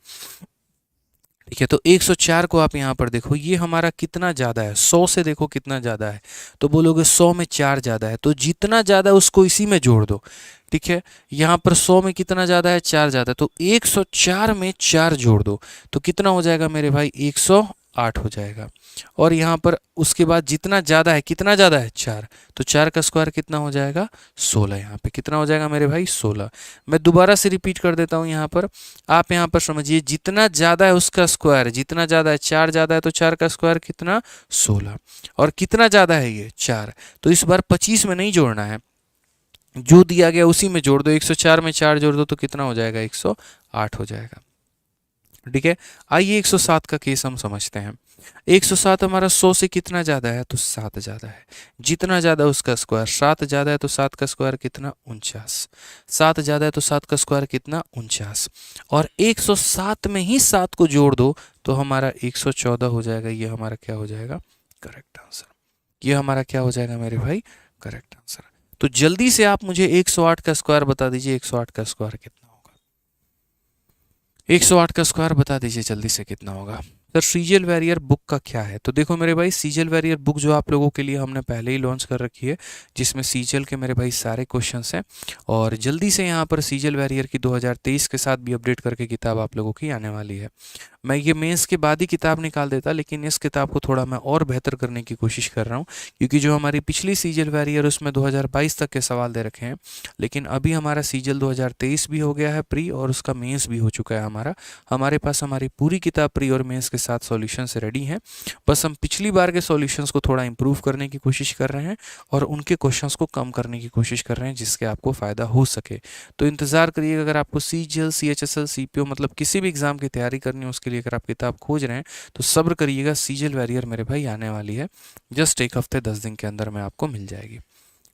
ठीक है, तो 104 को आप यहाँ पर देखो, ये हमारा कितना ज़्यादा है, 100 से देखो कितना ज़्यादा है, तो बोलोगे 100 में 4 ज़्यादा है, तो जितना ज़्यादा उसको इसी में जोड़ दो। ठीक है, यहाँ पर 100 में कितना ज़्यादा है, 4 ज़्यादा है, तो 104 में 4 जोड़ दो तो कितना हो जाएगा मेरे भाई, 108 हो जाएगा। और यहाँ पर उसके बाद जितना ज़्यादा है, कितना ज़्यादा है, 4, तो 4 का स्क्वायर कितना हो जाएगा, 16। यहाँ पे कितना हो जाएगा मेरे भाई, 16। मैं दोबारा से रिपीट कर देता हूँ, यहाँ पर आप यहाँ पर समझिए, जितना ज़्यादा है उसका स्क्वायर, जितना ज़्यादा है, 4 ज़्यादा है तो 4 का स्क्वायर कितना, 16। और कितना ज़्यादा है ये, 4, तो इस बार 25 में नहीं जोड़ना है, जो दिया गया उसी में जोड़ दो, 104 में 4 जोड़ दो तो कितना हो जाएगा, 108 हो जाएगा। ठीक है, आइए 107 का केस हम समझते हैं। 107 हमारा 100 से कितना ज़्यादा है, तो 7 ज़्यादा है। जितना ज़्यादा उसका स्क्वायर, 7 ज़्यादा है तो 7 का स्क्वायर कितना, 49। 7 ज़्यादा है तो 7 का स्क्वायर कितना, 49। और 107 में ही 7 को जोड़ दो तो हमारा 114 हो जाएगा। ये हमारा क्या हो जाएगा, करेक्ट आंसर। ये हमारा क्या हो जाएगा मेरे भाई, करेक्ट आंसर। तो जल्दी से आप मुझे 108 का स्क्वायर बता दीजिए, 108 का स्क्वायर कितना होगा। 108 का स्क्वायर बता दीजिए जल्दी से कितना होगा। सर सीजल वैरियर बुक का क्या है, तो देखो मेरे भाई, सीजल वैरियर बुक जो आप लोगों के लिए हमने पहले ही लॉन्च कर रखी है, जिसमें सीजल के मेरे भाई सारे क्वेश्चंस हैं। और जल्दी से यहाँ पर सीजल वैरियर की 2023 के साथ भी अपडेट करके किताब आप लोगों की आने वाली है। मैं ये मेंस के बाद ही किताब निकाल देता, लेकिन इस किताब को थोड़ा मैं और बेहतर करने की कोशिश कर रहा हूँ, क्योंकि जो हमारी पिछली सीजल वैरियर उसमें 2022 तक के सवाल दे रखे हैं, लेकिन अभी हमारा सीजल 2023 भी हो गया है प्री, और उसका मेंस भी हो चुका है हमारा। हमारे पास हमारी पूरी किताब प्री और मेंस के साथ सॉल्यूशंस रेडी हैं। बस हम पिछली बार के सॉल्यूशंस को थोड़ा इंप्रूव करने की कोशिश कर रहे हैं और उनके क्वेश्चंस को कम करने की कोशिश कर रहे हैं, जिसके आपको फ़ायदा हो सके। तो इंतज़ार करिएगा। अगर आपको सीजीएल, सीएचएसएल, सीपीओ मतलब किसी भी एग्ज़ाम की तैयारी करनी है, उसके लिए अगर आप किताब खोज रहे हैं तो सब्र करिएगा। सीजीएल वैरियर मेरे भाई आने वाली है, जस्ट एक हफ्ते 10 दिन के अंदर में आपको मिल जाएगी।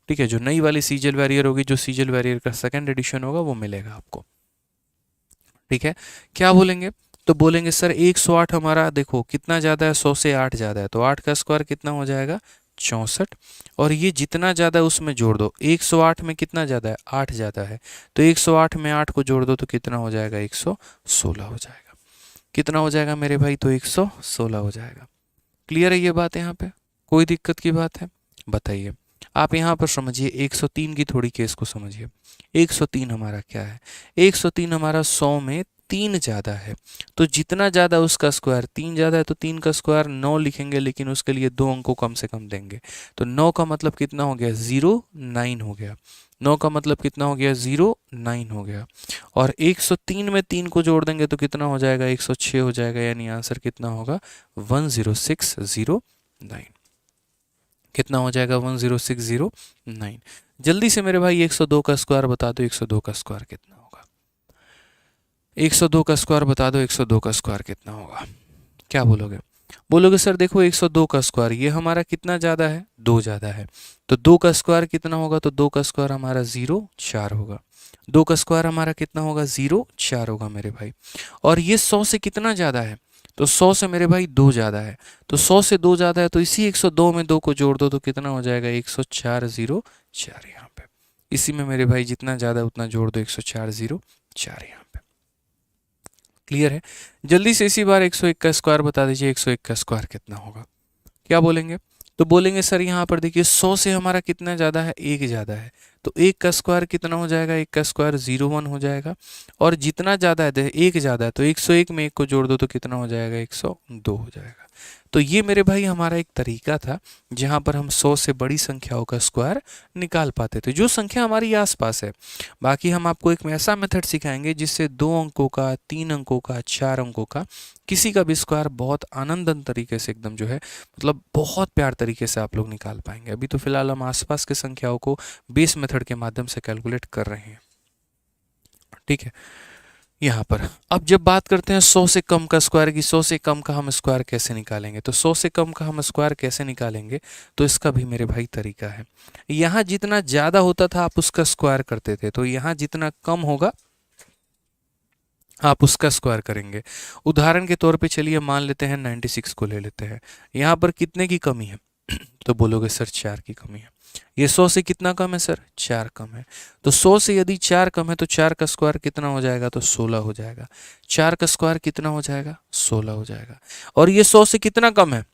ठीक है, जो नई वाली सीजल वैरियर होगी, जो सीजल वैरियर का सेकंड एडिशन होगा, वो मिलेगा आपको। ठीक है, क्या बोलेंगे, तो बोलेंगे सर 108 हमारा देखो कितना ज़्यादा है, 100 से 8 ज़्यादा है, तो 8 का स्क्वायर कितना हो जाएगा, 64। और ये जितना ज़्यादा है उसमें जोड़ दो, 108 में कितना ज़्यादा है, 8 ज़्यादा है, तो 108 में 8 को जोड़ दो तो कितना हो जाएगा, 116 हो जाएगा। कितना हो जाएगा मेरे भाई, तो 116 हो जाएगा। क्लियर है ये बात, यहाँ पे कोई दिक्कत की बात है, बताइए। आप यहाँ पर समझिए 103 की थोड़ी केस को समझिए। 103 हमारा क्या है, 103 हमारा 100 में 3 ज़्यादा है, तो जितना ज़्यादा उसका स्क्वायर, 3 ज़्यादा है तो 3 का स्क्वायर 9 लिखेंगे, लेकिन उसके लिए 2 अंक को कम से कम देंगे। तो 9 का मतलब कितना हो गया, 09 हो गया। 9 का मतलब कितना हो गया, 09 हो गया। और 103 में 3 को जोड़ देंगे तो कितना हो जाएगा, 106 हो जाएगा। यानी आंसर कितना होगा, 10609। कितना हो जाएगा, 10609। जल्दी से मेरे भाई 102 का स्क्वायर बता दो, 102 का स्क्वायर कितना होगा। 102 का स्क्वायर बता दो, 102 का स्क्वायर कितना होगा। क्या बोलोगे, बोलोगे सर देखो 102 का स्क्वायर ये हमारा कितना ज़्यादा है, 2 ज़्यादा है, तो 2 का स्क्वायर कितना होगा, तो 2 का स्क्वायर हमारा 04 होगा। 2 का स्क्वायर हमारा कितना होगा, 04 होगा मेरे भाई। और ये 100 से कितना ज़्यादा है, तो 100 से मेरे भाई 2 ज़्यादा है, तो 100 से 2 ज़्यादा है, तो इसी 102 में 2 को जोड़ दो तो कितना हो जाएगा, 10404 यहाँ पे। इसी में मेरे भाई जितना ज़्यादा उतना जोड़ दो, 10404 यहाँ पे। क्लियर है, जल्दी से इसी बार 101 का स्क्वायर बता दीजिए, 101 का स्क्वायर कितना होगा। क्या बोलेंगे, तो बोलेंगे सर यहाँ पर देखिए 100 से हमारा कितना ज़्यादा है, 1 ज़्यादा है, तो 1 का स्क्वायर कितना हो जाएगा, 1 का स्क्वायर 01 हो जाएगा। और जितना ज़्यादा है, 1 ज़्यादा है, तो 101 में 1 को जोड़ दो तो कितना हो जाएगा, 102 हो जाएगा। तो ये मेरे भाई हमारा एक तरीका था जहाँ पर हम 100 से बड़ी संख्याओं का स्क्वायर निकाल पाते थे, जो संख्या हमारी आसपास है। बाकी हम आपको एक ऐसा मेथड सिखाएंगे जिससे 2 अंकों का, 3 अंकों का, 4 अंकों का किसी का भी स्क्वायर बहुत आनंदन तरीके से एकदम जो है, मतलब बहुत प्यार तरीके से आप लोग निकाल पाएंगे। अभी तो फिलहाल हम आसपास के संख्याओं को बेस मेथड के माध्यम से कैलकुलेट कर रहे हैं। ठीक है, यहाँ पर अब जब बात करते हैं 100 से कम का स्क्वायर की, 100 से कम का हम स्क्वायर कैसे निकालेंगे, तो 100 से कम का हम स्क्वायर कैसे निकालेंगे, तो इसका भी मेरे भाई तरीका है। यहाँ जितना ज़्यादा होता था आप उसका स्क्वायर करते थे, तो यहाँ जितना कम होगा आप उसका स्क्वायर करेंगे। उदाहरण के तौर पे चलिए मान लेते हैं 96 को ले लेते हैं। यहाँ पर कितने की कमी है, तो बोलोगे सर 4 की कमी है। ये 100 से कितना कम है सर, 4 कम है। तो 100 से यदि 4 कम है तो 4 का स्क्वायर कितना हो जाएगा, तो 16 हो जाएगा। 4 का स्क्वायर कितना हो जाएगा, 16 हो जाएगा। और ये 100 से कितना कम है,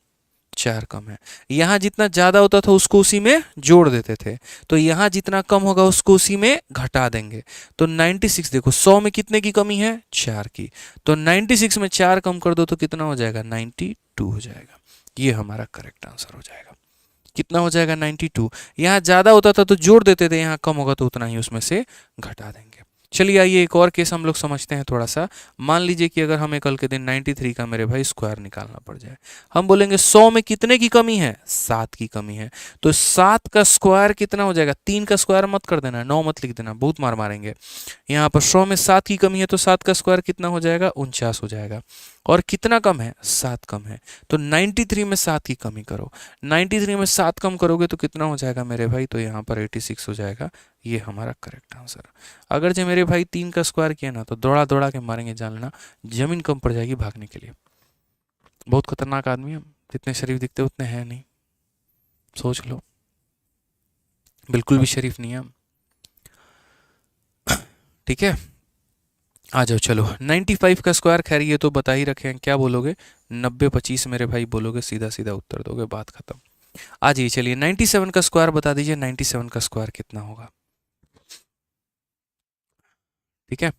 4 कम है। यहाँ जितना ज़्यादा होता था उसको उसी में जोड़ देते थे, तो यहाँ जितना कम होगा उसको उसी में घटा देंगे। तो 96 देखो 100 में कितने की कमी है, 4 की, तो 96 में 4 कम कर दो तो कितना हो जाएगा, 92 हो जाएगा। ये हमारा करेक्ट आंसर हो जाएगा। कितना हो जाएगा, 92। यहाँ ज़्यादा होता था तो जोड़ देते थे, यहाँ कम होगा तो उतना ही उसमें से घटा देंगे। चलिए आइए एक और केस हम लोग समझते हैं थोड़ा सा। मान लीजिए कि अगर हमें कल के दिन 93 का मेरे भाई स्क्वायर निकालना पड़ जाए। हम बोलेंगे 100 में कितने की कमी है, 7 की कमी है। तो 7 का स्क्वायर कितना हो जाएगा, 3 का स्क्वायर मत कर देना, 9 मत लिख देना, बहुत मार मारेंगे। यहाँ पर 100 में 7 की कमी है तो 7 का स्क्वायर कितना हो जाएगा, 49 हो जाएगा। और कितना कम है, 7 कम है। तो 93 में 7 की कमी करो, 93 में 7 कम करोगे तो कितना हो जाएगा मेरे भाई, तो यहाँ पर 86 हो जाएगा। ये हमारा करेक्ट आंसर। अगर जो मेरे भाई 3 का स्क्वायर किया ना तो दौड़ा दौड़ा के मारेंगे, जान लेना जमीन कम पड़ जाएगी भागने के लिए। बहुत खतरनाक आदमी हम, जितने शरीफ दिखते उतने हैं नहीं, सोच लो, बिल्कुल भी शरीफ नहीं है हम। ठीक है, आ जाओ चलो। 95 का स्क्वायर, खैर ये तो बता ही रखे हैं, क्या बोलोगे, 90 25 मेरे भाई बोलोगे, सीधा सीधा उत्तर दोगे, बात खत्म। आ जाइए चलिए 97 का स्क्वायर बता दीजिए, 97 का स्क्वायर कितना होगा। ठीक है,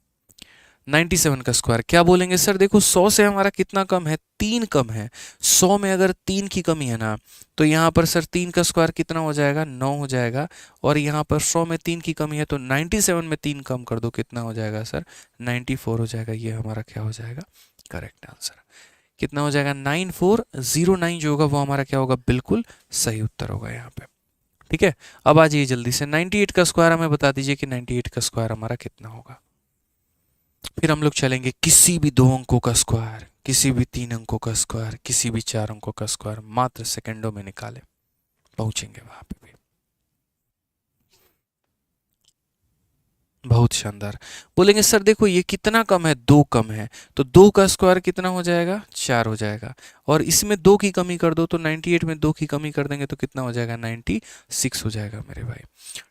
97 का स्क्वायर क्या बोलेंगे सर, देखो 100 से हमारा कितना कम है, 3 कम है। 100 में अगर 3 की कमी है ना तो यहाँ पर सर 3 का स्क्वायर कितना हो जाएगा, 9 हो जाएगा। और यहाँ पर 100 में 3 की कमी है तो 97 में 3 कम कर दो, कितना हो जाएगा सर, 94 हो जाएगा। ये हमारा क्या हो जाएगा, करेक्ट आंसर। कितना हो जाएगा, 9409 जो होगा वो हमारा क्या होगा, बिल्कुल सही उत्तर होगा यहाँ पे। ठीक है, अब आ जाइए जल्दी से 98 का स्क्वायर हमें बता दीजिए कि 98 का स्क्वायर हमारा कितना होगा। फिर हम लोग चलेंगे किसी भी 2 अंकों का स्क्वायर, किसी भी 3 अंकों का स्क्वायर, किसी भी 4 अंकों का स्क्वायर मात्र सेकंडों में निकाले, पहुंचेंगे वहां पे भी। बहुत शानदार। बोलेंगे सर देखो ये कितना कम है, 2 कम है, तो 2 का स्क्वायर कितना हो जाएगा, 4 हो जाएगा। और इसमें 2 की कमी कर दो तो 98 में 2 की कमी कर देंगे तो कितना हो जाएगा, 96 हो जाएगा मेरे भाई।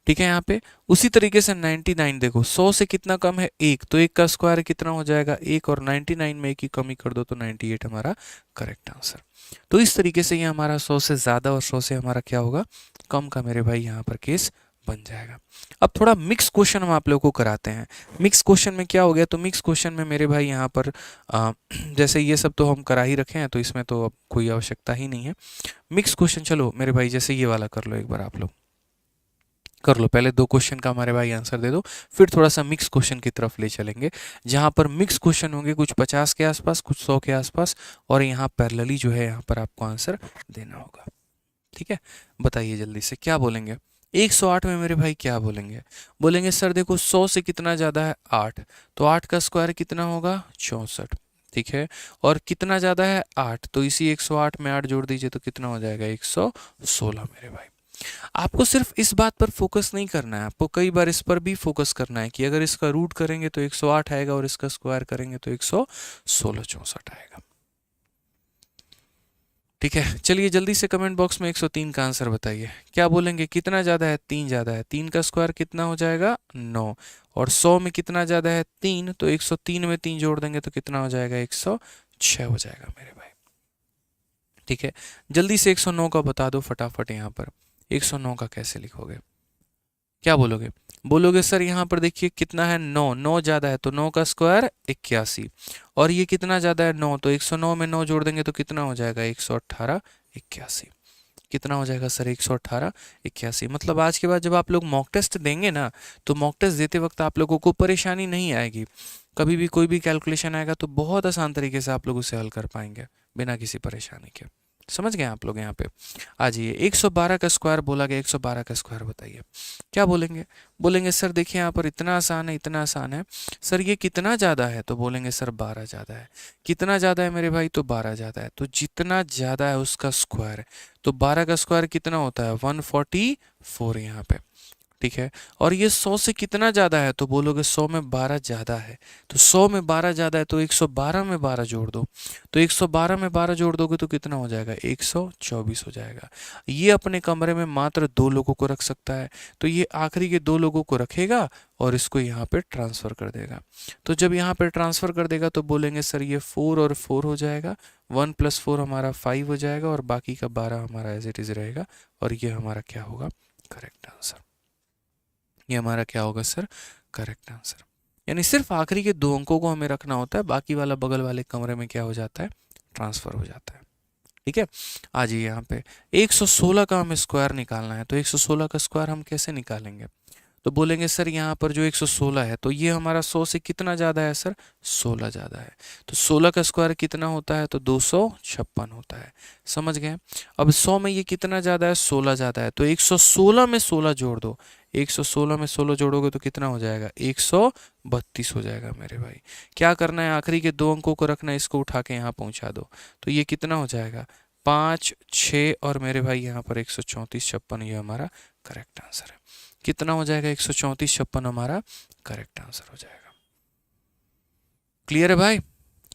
ठीक है, यहाँ पे उसी तरीके से 99 देखो 100 से कितना कम है, 1, तो 1 का स्क्वायर कितना हो जाएगा, 1, और 99 में 1 की कमी कर दो तो 98 हमारा करेक्ट आंसर। तो इस तरीके से ये हमारा 100 से ज़्यादा और 100 से हमारा क्या होगा, कम का मेरे भाई यहाँ पर केस बन जाएगा। अब थोड़ा मिक्स क्वेश्चन हम आप लोगों को कराते हैं। मिक्स क्वेश्चन में क्या हो गया, तो मिक्स क्वेश्चन में मेरे भाई यहाँ पर जैसे ये सब तो हम करा ही रखे हैं तो इसमें तो अब कोई आवश्यकता ही नहीं है। मिक्स क्वेश्चन चलो मेरे भाई जैसे ये वाला कर लो, एक बार आप लोग कर लो। पहले 2 क्वेश्चन का हमारे भाई आंसर दे दो, फिर थोड़ा सा मिक्स क्वेश्चन की तरफ ले चलेंगे, जहाँ पर मिक्स क्वेश्चन होंगे कुछ 50 के आसपास, कुछ 100 के आसपास, और यहाँ पैरेलली जो है यहाँ पर आपको आंसर देना होगा। ठीक है, बताइए जल्दी से क्या बोलेंगे। 108 में मेरे भाई क्या बोलेंगे, बोलेंगे सर देखो 100 से कितना ज़्यादा है, 8, तो 8 का स्क्वायर कितना होगा, 64। ठीक है, और कितना ज़्यादा है, 8, तो इसी 108 में 8 जोड़ दीजिए तो कितना हो जाएगा, 116 मेरे भाई। आपको सिर्फ इस बात पर फोकस नहीं करना है, आपको कई बार इस पर भी फोकस करना है कि अगर इसका रूट करेंगे तो 108 आएगा और इसका स्क्वायर करेंगे तो 116 64 आएगा। ठीक है, चलिए जल्दी से कमेंट बॉक्स में 103 का आंसर बताइए। क्या बोलेंगे, कितना ज़्यादा है, 3 ज़्यादा है, 3 का स्क्वायर कितना हो जाएगा, 9, और 100 में कितना ज़्यादा है, 3, तो 103 में 3 जोड़ देंगे तो कितना हो जाएगा, 106 हो जाएगा मेरे भाई। ठीक है, जल्दी से 109 का बता दो फटाफट। यहाँ पर 109 का कैसे लिखोगे, क्या बोलोगे, बोलोगे सर यहाँ पर देखिए कितना है, 9, 9 ज़्यादा है तो 9 का स्क्वायर 81, और ये कितना ज़्यादा है, 9, तो 109 में 9 जोड़ देंगे तो कितना हो जाएगा, 118 81। कितना हो जाएगा सर, 118 81। मतलब आज के बाद जब आप लोग मॉक टेस्ट देंगे ना तो मॉक टेस्ट देते वक्त आप लोगों को परेशानी नहीं आएगी। कभी भी कोई भी कैलकुलेशन आएगा तो बहुत आसान तरीके से आप लोग उसे हल कर पाएंगे बिना किसी परेशानी के। समझ गए आप लोग। यहाँ पे आ जाइए, 112 का स्क्वायर बोला गया, 112 का स्क्वायर बताइए क्या बोलेंगे। बोलेंगे सर देखिए यहाँ पर इतना आसान है, इतना आसान है सर, ये कितना ज़्यादा है, तो बोलेंगे सर 12 ज़्यादा है। कितना ज़्यादा है मेरे भाई, तो 12 ज़्यादा है, तो जितना ज़्यादा है उसका स्क्वायर, तो 12 का स्क्वायर कितना होता है, 144 यहाँ पे। ठीक है, और ये 100 से कितना ज़्यादा है, तो बोलोगे 100 में 12 ज़्यादा है, तो 100 में 12 ज़्यादा है तो 112 में 12 जोड़ दो, तो 112 में 12 जोड़ दोगे तो कितना हो जाएगा, 124 हो जाएगा। ये अपने कमरे में मात्र 2 लोगों को रख सकता है, तो ये आखिरी के 2 लोगों को रखेगा और इसको यहाँ पे ट्रांसफ़र कर देगा। तो जब यहाँ पे ट्रांसफ़र कर देगा तो बोलेंगे सर ये 4 और 4 हो जाएगा, 1 + 4 हमारा 5 हो जाएगा, और बाकी का 12 हमारा एज इट इज़ रहेगा, और ये हमारा क्या होगा, करेक्ट आंसर। ये हमारा क्या होगा सर, करेक्ट आंसर। यानी सिर्फ आखिरी के 2 अंकों को हमें रखना होता है, बाकी वाला बगल वाले कमरे में क्या हो जाता है, ट्रांसफर हो जाता है। ठीक है, आ जाइए यहाँ पे 116 का हमें स्क्वायर निकालना है, तो 116 का स्क्वायर हम कैसे निकालेंगे, तो बोलेंगे सर यहाँ पर जो 116 है तो ये हमारा 100 से कितना ज़्यादा है सर, 16 ज़्यादा है। तो 16 का स्क्वायर कितना होता है, तो 256 होता है। समझ गए। अब 100 में ये कितना ज़्यादा है, 16 ज़्यादा है, तो 116 में 16 जोड़ दो। 116 में 16 जोड़ोगे तो कितना हो जाएगा, 132 हो जाएगा मेरे भाई। क्या करना है, आखिरी के दो अंकों को रखना है, इसको उठा के यहाँ पहुँचा दो। तो ये कितना हो जाएगा, 5, 6 और मेरे भाई यहाँ पर 134, 56, ये हमारा करेक्ट आंसर है। कितना हो जाएगा, 134, 56 हमारा करेक्ट आंसर हो जाएगा। क्लियर है भाई।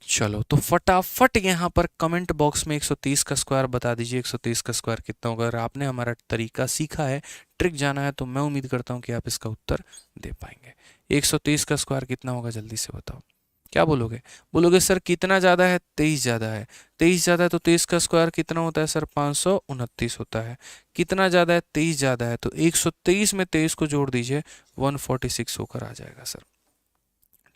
चलो तो फटाफट यहाँ पर कमेंट बॉक्स में 130 का स्क्वायर बता दीजिए। 130 का स्क्वायर कितना होगा। अगर आपने हमारा तरीका सीखा है, ट्रिक जाना है, तो मैं उम्मीद करता हूँ कि आप इसका उत्तर दे पाएंगे। 130 का स्क्वायर कितना होगा, जल्दी से बताओ। क्या बोलोगे, बोलोगे सर कितना ज़्यादा है, 23 ज़्यादा है। 23 ज़्यादा है तो 23 का स्क्वायर कितना होता है सर, 529 होता है। कितना ज़्यादा है, 23 ज़्यादा है, तो 123 में 23 को जोड़ दीजिए, 146 होकर आ जाएगा सर।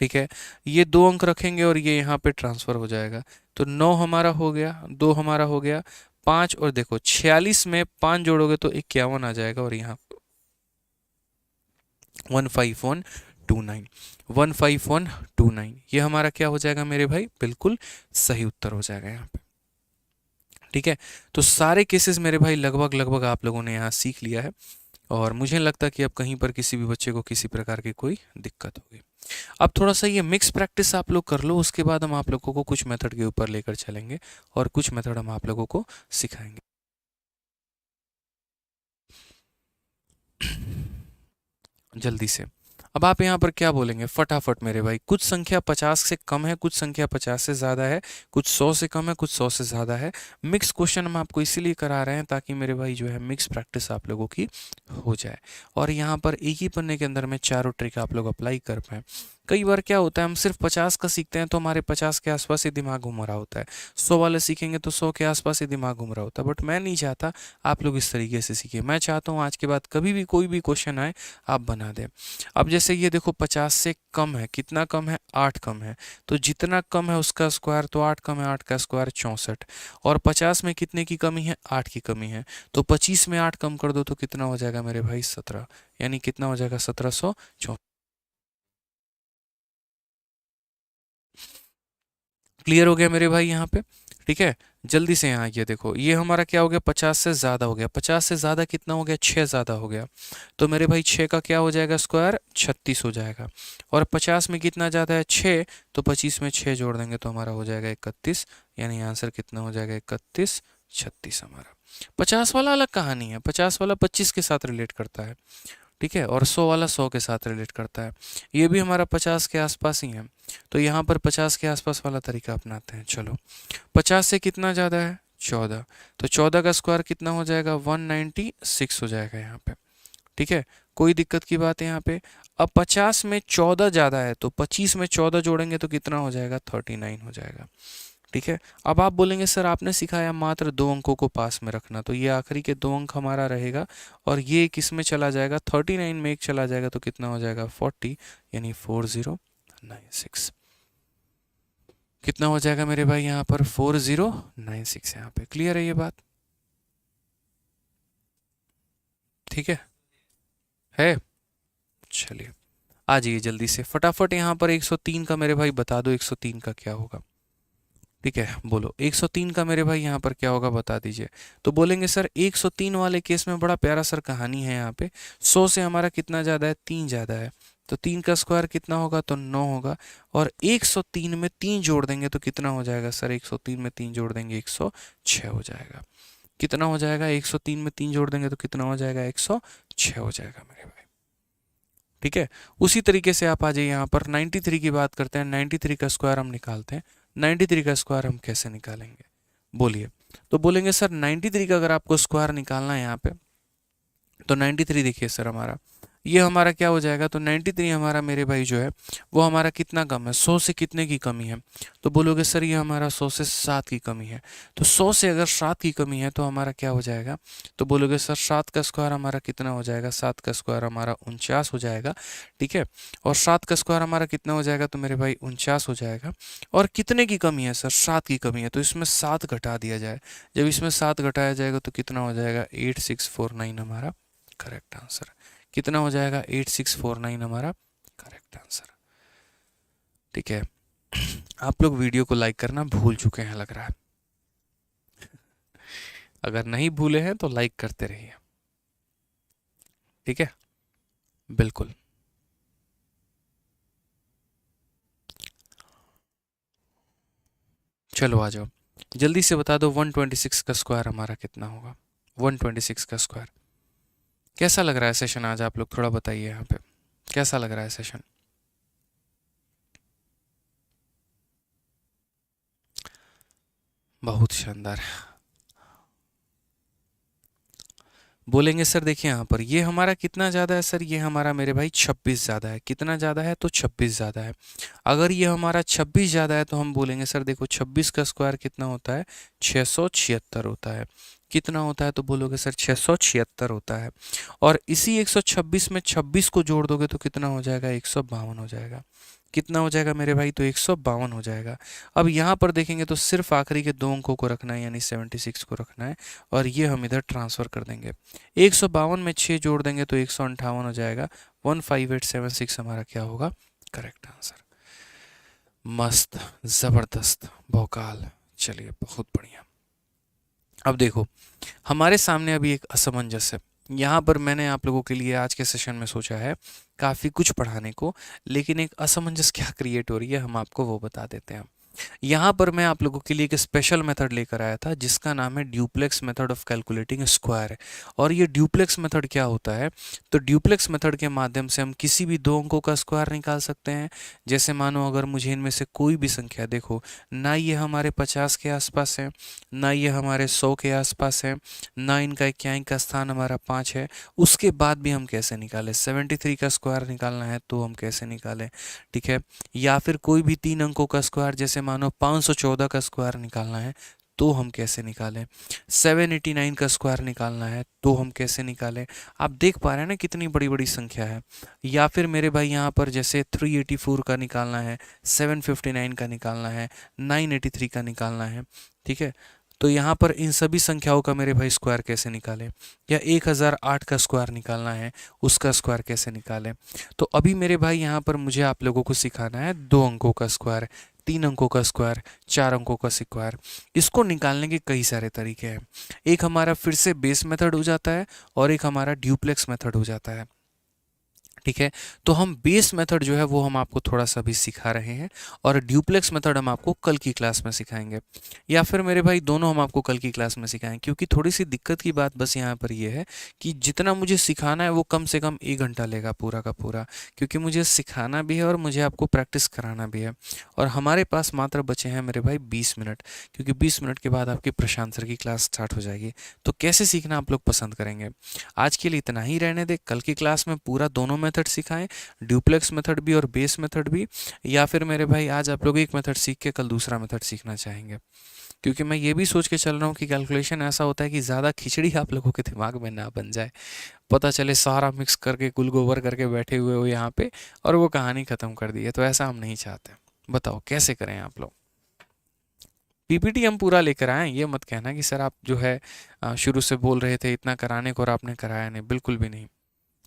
ठीक है, ये दो अंक रखेंगे और ये यहाँ पे ट्रांसफर हो जाएगा। तो 9 हमारा हो गया, 2 हमारा हो गया, 5 और देखो 46 में 5 जोड़ोगे तो 51 आ जाएगा, और यहाँ 15129, 15129 ये हमारा क्या हो जाएगा मेरे भाई, बिल्कुल सही उत्तर हो जाएगा यहाँ पे। ठीक है, तो सारे केसेस मेरे भाई लगभग लगभग आप लोगों ने यहाँ सीख लिया है, और मुझे नहीं लगता कि अब कहीं पर किसी भी बच्चे को किसी प्रकार की कोई दिक्कत होगी। अब थोड़ा सा ये मिक्स प्रैक्टिस आप लोग कर लो, उसके बाद हम आप लोगों को कुछ मेथड के ऊपर लेकर चलेंगे और कुछ मेथड हम आप लोगों को सिखाएंगे। जल्दी से अब आप यहाँ पर क्या बोलेंगे फटाफट मेरे भाई। कुछ संख्या 50 से कम है, कुछ संख्या 50 से ज़्यादा है, कुछ 100 से कम है, कुछ 100 से ज़्यादा है। मिक्स क्वेश्चन हम आपको इसीलिए करा रहे हैं ताकि मेरे भाई जो है मिक्स प्रैक्टिस आप लोगों की हो जाए, और यहाँ पर एक ही पन्ने के अंदर में चारों ट्रिक आप लोग अप्लाई कर पाएँ। कई बार क्या होता है, हम सिर्फ 50 का सीखते हैं तो हमारे 50 के आसपास ही दिमाग घूम रहा होता है, 100 वाले सीखेंगे तो 100 के आसपास ही दिमाग घूम रहा होता है। बट मैं नहीं चाहता आप लोग इस तरीके से सीखें। मैं चाहता हूँ आज के बाद कभी भी कोई भी क्वेश्चन आए आप बना दें। अब जैसे ये देखो 50 से कम है, कितना कम है, 8 कम है, तो जितना कम है उसका स्क्वायर, तो 8 कम है, 8 का स्क्वायर 64, और 50 में कितने की कमी है, 8 की कमी है, तो 25 में 8 कम कर दो तो कितना हो जाएगा मेरे भाई, 17, यानी कितना हो जाएगा 1764। क्लियर हो गया मेरे भाई यहाँ पे। ठीक है, जल्दी से यहाँ ये देखो, ये हमारा क्या हो गया, 50 से ज़्यादा हो गया। 50 से ज़्यादा कितना हो गया, 6 ज़्यादा हो गया, तो मेरे भाई 6 का क्या हो जाएगा स्क्वायर, 36 हो जाएगा। और 50 में कितना ज़्यादा है, 6, तो 25 में 6 जोड़ देंगे तो हमारा हो जाएगा 31, यानी आंसर कितना हो जाएगा, 31, 36 हमारा। 50 वाला अलग कहानी है, 50 वाला 25 के साथ रिलेट करता है। ठीक है, और 100 वाला 100 के साथ रिलेट करता है। ये भी हमारा 50 के आसपास ही है, तो यहाँ पर 50 के आसपास वाला तरीका अपनाते हैं। चलो 50 से कितना ज़्यादा है, 14, तो 14 का स्क्वायर कितना हो जाएगा, 196 हो जाएगा यहाँ पे। ठीक है, कोई दिक्कत की बात है यहाँ पे। अब 50 में 14 ज़्यादा है, तो 25 में 14 जोड़ेंगे तो कितना हो जाएगा, 39 हो जाएगा। ठीक है, अब आप बोलेंगे सर आपने सिखाया मात्र 2 अंकों को पास में रखना, तो ये आखिरी के 2 अंक हमारा रहेगा, और ये किस में चला जाएगा, 39 में एक चला जाएगा तो कितना हो जाएगा, 40, यानी 4096। कितना हो जाएगा मेरे भाई यहाँ पर, 4096 यहाँ पे। क्लियर है ये बात, ठीक है। चलिए आ जाइए जल्दी से फटाफट यहाँ पर 103 का मेरे भाई बता दो, 103 का क्या होगा। ठीक है, बोलो 103 का मेरे भाई यहाँ पर क्या होगा बता दीजिए। तो बोलेंगे सर 103 वाले केस में बड़ा प्यारा सर कहानी है यहाँ पे। 100 से हमारा कितना ज़्यादा है, 3 ज़्यादा है, तो 3 का स्क्वायर कितना होगा, तो 9 होगा, और 103 में 3 जोड़ देंगे तो कितना हो जाएगा सर, 103 में 3 जोड़ देंगे 106 हो जाएगा। कितना हो जाएगा, 103 में 3 जोड़ देंगे तो कितना हो जाएगा, 106 हो जाएगा मेरे भाई। ठीक है, उसी तरीके से आप आ जाइए यहाँ पर 93 की बात करते हैं। 93 का स्क्वायर हम निकालते हैं। 93 का स्क्वायर हम कैसे निकालेंगे, बोलिए। तो बोलेंगे सर 93 का अगर आपको स्क्वायर निकालना है यहाँ पे, तो 93 देखिए सर हमारा, ये हमारा क्या हो जाएगा, तो 93 हमारा मेरे भाई जो है वो हमारा कितना कम है, 100 से कितने की कमी है। तो बोलोगे सर ये हमारा 100 से 7 की कमी है। तो 100 से अगर 7 की कमी है तो हमारा क्या हो जाएगा, तो बोलोगे सर 7 का स्क्वायर हमारा कितना हो जाएगा, 7 का स्क्वायर हमारा 49 हो जाएगा। ठीक है, और 7 का स्क्वायर हमारा कितना हो जाएगा, तो मेरे भाई 49 हो जाएगा। और कितने की कमी है सर, 7 की कमी है, तो इसमें 7 घटा दिया जाए। जब इसमें 7 घटाया जाएगा तो कितना हो जाएगा, 8649 हमारा करेक्ट आंसर। कितना हो जाएगा 8649 हमारा करेक्ट आंसर। ठीक है, आप लोग वीडियो को लाइक करना भूल चुके हैं लग रहा है। अगर नहीं भूले हैं तो लाइक करते रहिए। ठीक है, बिल्कुल। चलो आ जाओ, जल्दी से बता दो 126 का स्क्वायर हमारा कितना होगा। 126 का स्क्वायर। कैसा लग रहा है सेशन आज, आप लोग थोड़ा बताइए यहाँ पे, कैसा लग रहा है सेशन। बहुत शानदार। बोलेंगे सर देखिए यहाँ पर ये हमारा कितना ज़्यादा है सर, ये हमारा मेरे भाई 26 ज़्यादा है। कितना ज़्यादा है तो 26 ज़्यादा है। अगर ये हमारा 26 ज़्यादा है तो हम बोलेंगे सर देखो 26 का स्क्वायर कितना होता है, 676 होता है। कितना होता है तो बोलोगे सर 676 होता है। और इसी 126 में 26 को जोड़ दोगे तो कितना हो जाएगा, 152 हो जाएगा। कितना हो जाएगा मेरे भाई, तो 152 हो जाएगा। अब यहाँ पर देखेंगे तो सिर्फ आखिरी के दो अंकों को रखना है, यानी 76 को रखना है, और ये हम इधर ट्रांसफ़र कर देंगे। 152 में 6 जोड़ देंगे तो 158 हो जाएगा। 15876 हमारा क्या होगा, करेक्ट आंसर। मस्त, ज़बरदस्त, भौकाल। चलिए बहुत बढ़िया। अब देखो हमारे सामने अभी एक असमंजस है। यहाँ पर मैंने आप लोगों के लिए आज के सेशन में सोचा है काफ़ी कुछ पढ़ाने को, लेकिन एक असमंजस क्या क्रिएट हो रही है हम आपको वो बता देते हैं। यहाँ पर मैं आप लोगों के लिए एक स्पेशल मेथड लेकर आया था जिसका नाम है duplex method of calculating square. और ये ड्यूप्लेक्स मेथड क्या होता है, तो ड्यूप्लेक्स मेथड के माध्यम से हम किसी भी दो अंकों का स्क्वायर निकाल सकते हैं। जैसे मानो अगर मुझे इनमें से कोई भी संख्या, देखो ना ये हमारे 50 के आसपास है, ना ये हमारे 100 के आसपास है, ना इनका इक्याई का स्थान हमारा 5 है, उसके बाद भी हम कैसे निकालें। 73 का स्क्वायर निकालना है तो हम कैसे निकालें, ठीक है। या फिर कोई भी तीन अंकों का स्क्वायर, जैसे मानो 514 का स्क्वायर निकालना है तो हम कैसे निकालें। 789 का स्क्वायर निकालना है तो हम कैसे निकालें। आप देख पा रहे हैं ना कितनी बड़ी बड़ी संख्या है। या फिर मेरे भाई यहाँ पर जैसे 384 का निकालना है, 759 का निकालना है, 983 का निकालना है, ठीक है। तो यहाँ पर इन सभी संख्याओं का मेरे भाई स्क्वायर कैसे निकालें। या 1008 का स्क्वायर निकालना है, उसका स्क्वायर कैसे निकालें। तो अभी मेरे भाई यहाँ पर मुझे आप लोगों को सिखाना है दो अंकों का स्क्वायर, तीन अंकों का स्क्वायर, चार अंकों का स्क्वायर। इसको निकालने के कई सारे तरीके हैं। एक हमारा फिर से बेस मेथड हो जाता है और एक हमारा ड्यूप्लेक्स मेथड हो जाता है, ठीक है। तो हम बेस मेथड जो है वो हम आपको थोड़ा सा भी सिखा रहे हैं, और ड्यूप्लेक्स मेथड हम आपको कल की क्लास में सिखाएंगे। या फिर मेरे भाई दोनों हम आपको कल की क्लास में सिखाएंगे, क्योंकि थोड़ी सी दिक्कत की बात बस यहाँ पर ये है कि जितना मुझे सिखाना है वो कम से कम 1 घंटा लेगा पूरा का पूरा, क्योंकि मुझे सिखाना भी है और मुझे आपको प्रैक्टिस कराना भी है। और हमारे पास मात्र बचे हैं मेरे भाई 20 मिनट, क्योंकि 20 मिनट के बाद आपकी प्रशांत सर की क्लास स्टार्ट हो जाएगी। तो कैसे सीखना आप लोग पसंद करेंगे। आज के लिए इतना ही रहने दे, कल की क्लास में पूरा दोनों मेथड सिखाएं, ड्यूप्लेक्स मेथड भी और बेस मेथड भी। या फिर मेरे भाई आज आप लोग एक मेथड सीख के कल दूसरा मेथड सीखना चाहेंगे, क्योंकि मैं ये भी सोच के चल रहा हूँ कि कैलकुलेशन ऐसा होता है कि ज़्यादा खिचड़ी आप लोगों के दिमाग में ना बन जाए, पता चले सारा मिक्स करके गुल गोबर करके बैठे हुए हो यहाँ पे और वो कहानी ख़त्म कर दी है। तो ऐसा हम नहीं चाहते। बताओ कैसे करें आप लोग। पीपीटी हम पूरा लेकर आए, ये मत कहना कि सर आप जो है शुरू से बोल रहे थे इतना कराने को और आपने कराया नहीं। बिल्कुल भी नहीं,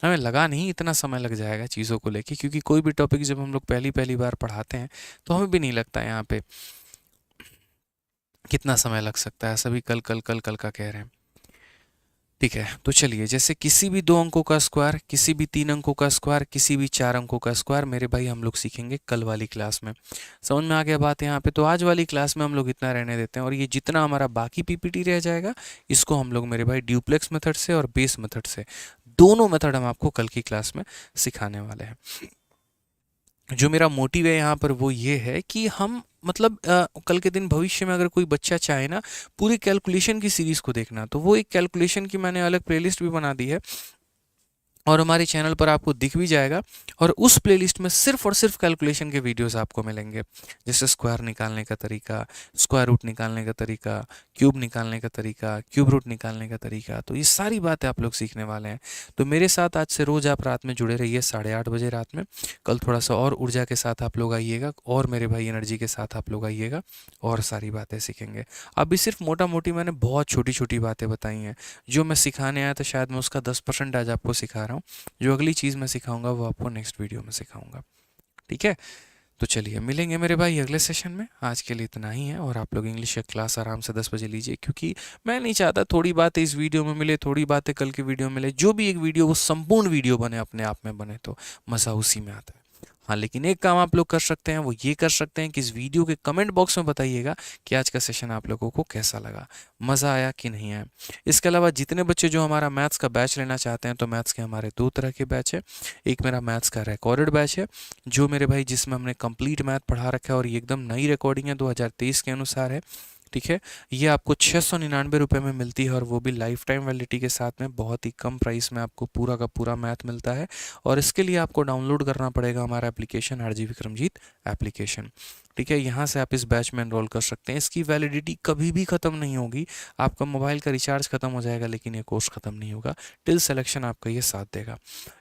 हमें लगा नहीं इतना समय लग जाएगा चीज़ों को लेके, क्योंकि कोई भी टॉपिक जब हम लोग पहली पहली बार पढ़ाते हैं तो हमें भी नहीं लगता यहाँ पे कितना समय लग सकता है। सभी कल कल कल कल का कह रहे हैं, ठीक है। तो चलिए, जैसे किसी भी दो अंकों का स्क्वायर, किसी भी तीन अंकों का स्क्वायर, किसी भी चार अंकों का स्क्वायर मेरे भाई हम लोग सीखेंगे कल वाली क्लास में। समझ में आ गया बात यहाँ पे। तो आज वाली क्लास में हम लोग इतना रहने देते हैं, और ये जितना हमारा बाकी पीपीटी रह जाएगा इसको हम लोग मेरे भाई ड्यूप्लेक्स मेथड से और बेस मेथड से, दोनों मेथड हम आपको कल की क्लास में सिखाने वाले हैं। जो मेरा मोटिव है यहाँ पर वो ये है कि हम मतलब कल के दिन भविष्य में अगर कोई बच्चा चाहे ना पूरी कैलकुलेशन की सीरीज़ को देखना, तो वो एक कैलकुलेशन की मैंने अलग प्लेलिस्ट भी बना दी है और हमारे चैनल पर आपको दिख भी जाएगा। और उस प्लेलिस्ट में सिर्फ और सिर्फ कैलकुलेशन के वीडियोस आपको मिलेंगे, जैसे स्क्वायर निकालने का तरीका, स्क्वायर रूट निकालने का तरीका, क्यूब निकालने का तरीका, क्यूब रूट निकालने का तरीका। तो ये सारी बातें आप लोग सीखने वाले हैं। तो मेरे साथ आज से रोज़ आप रात में जुड़े रहिए 8:30 बजे रात में। कल थोड़ा सा और ऊर्जा के साथ आप लोग आइएगा, और मेरे भाई एनर्जी के साथ आप लोग आइएगा और सारी बातें सीखेंगे। अभी सिर्फ मोटा मोटी मैंने बहुत छोटी छोटी बातें बताई हैं। जो मैं सिखाने आया था शायद मैं उसका 10% आज आपको सिखा रहा हूँ। रहा हूँ। जो अगली चीज़ मैं सिखाऊंगा वो आपको नेक्स्ट वीडियो में सिखाऊंगा, ठीक है। तो चलिए मिलेंगे मेरे भाई अगले सेशन में। आज के लिए इतना ही है, और आप लोग इंग्लिश का क्लास आराम से 10 बजे लीजिए, क्योंकि मैं नहीं चाहता थोड़ी बातें इस वीडियो में मिले, थोड़ी बातें कल की वीडियो में मिले। जो भी एक वीडियो वो संपूर्ण वीडियो बने, अपने आप में बने, तो मज़ा उसी में आता है। हाँ, लेकिन एक काम आप लोग कर सकते हैं, वो ये कर सकते हैं कि इस वीडियो के कमेंट बॉक्स में बताइएगा कि आज का सेशन आप लोगों को कैसा लगा, मज़ा आया कि नहीं आया। इसके अलावा जितने बच्चे जो हमारा मैथ्स का बैच लेना चाहते हैं, तो मैथ्स के हमारे 2 तरह के बैच है। एक मेरा मैथ्स का रिकॉर्डेड बैच है, जो मेरे भाई जिसमें हमने कंप्लीट मैथ पढ़ा रखा है, और ये एकदम नई रिकॉर्डिंग है, 2023 के अनुसार है, ठीक है। ये आपको 699 रुपये में मिलती है, और वो भी लाइफ टाइम वैलिडिटी के साथ में, बहुत ही कम प्राइस में आपको पूरा का पूरा मैथ मिलता है। और इसके लिए आपको डाउनलोड करना पड़ेगा हमारा एप्लीकेशन, आरजी विक्रमजीत एप्लीकेशन, ठीक है। यहाँ से आप इस बैच में एनरोल कर सकते हैं। इसकी वैलिडिटी कभी भी ख़त्म नहीं होगी। आपका मोबाइल का रिचार्ज ख़त्म हो जाएगा, लेकिन ये कोर्स ख़त्म नहीं होगा। टिल सिलेक्शन आपका ये साथ देगा।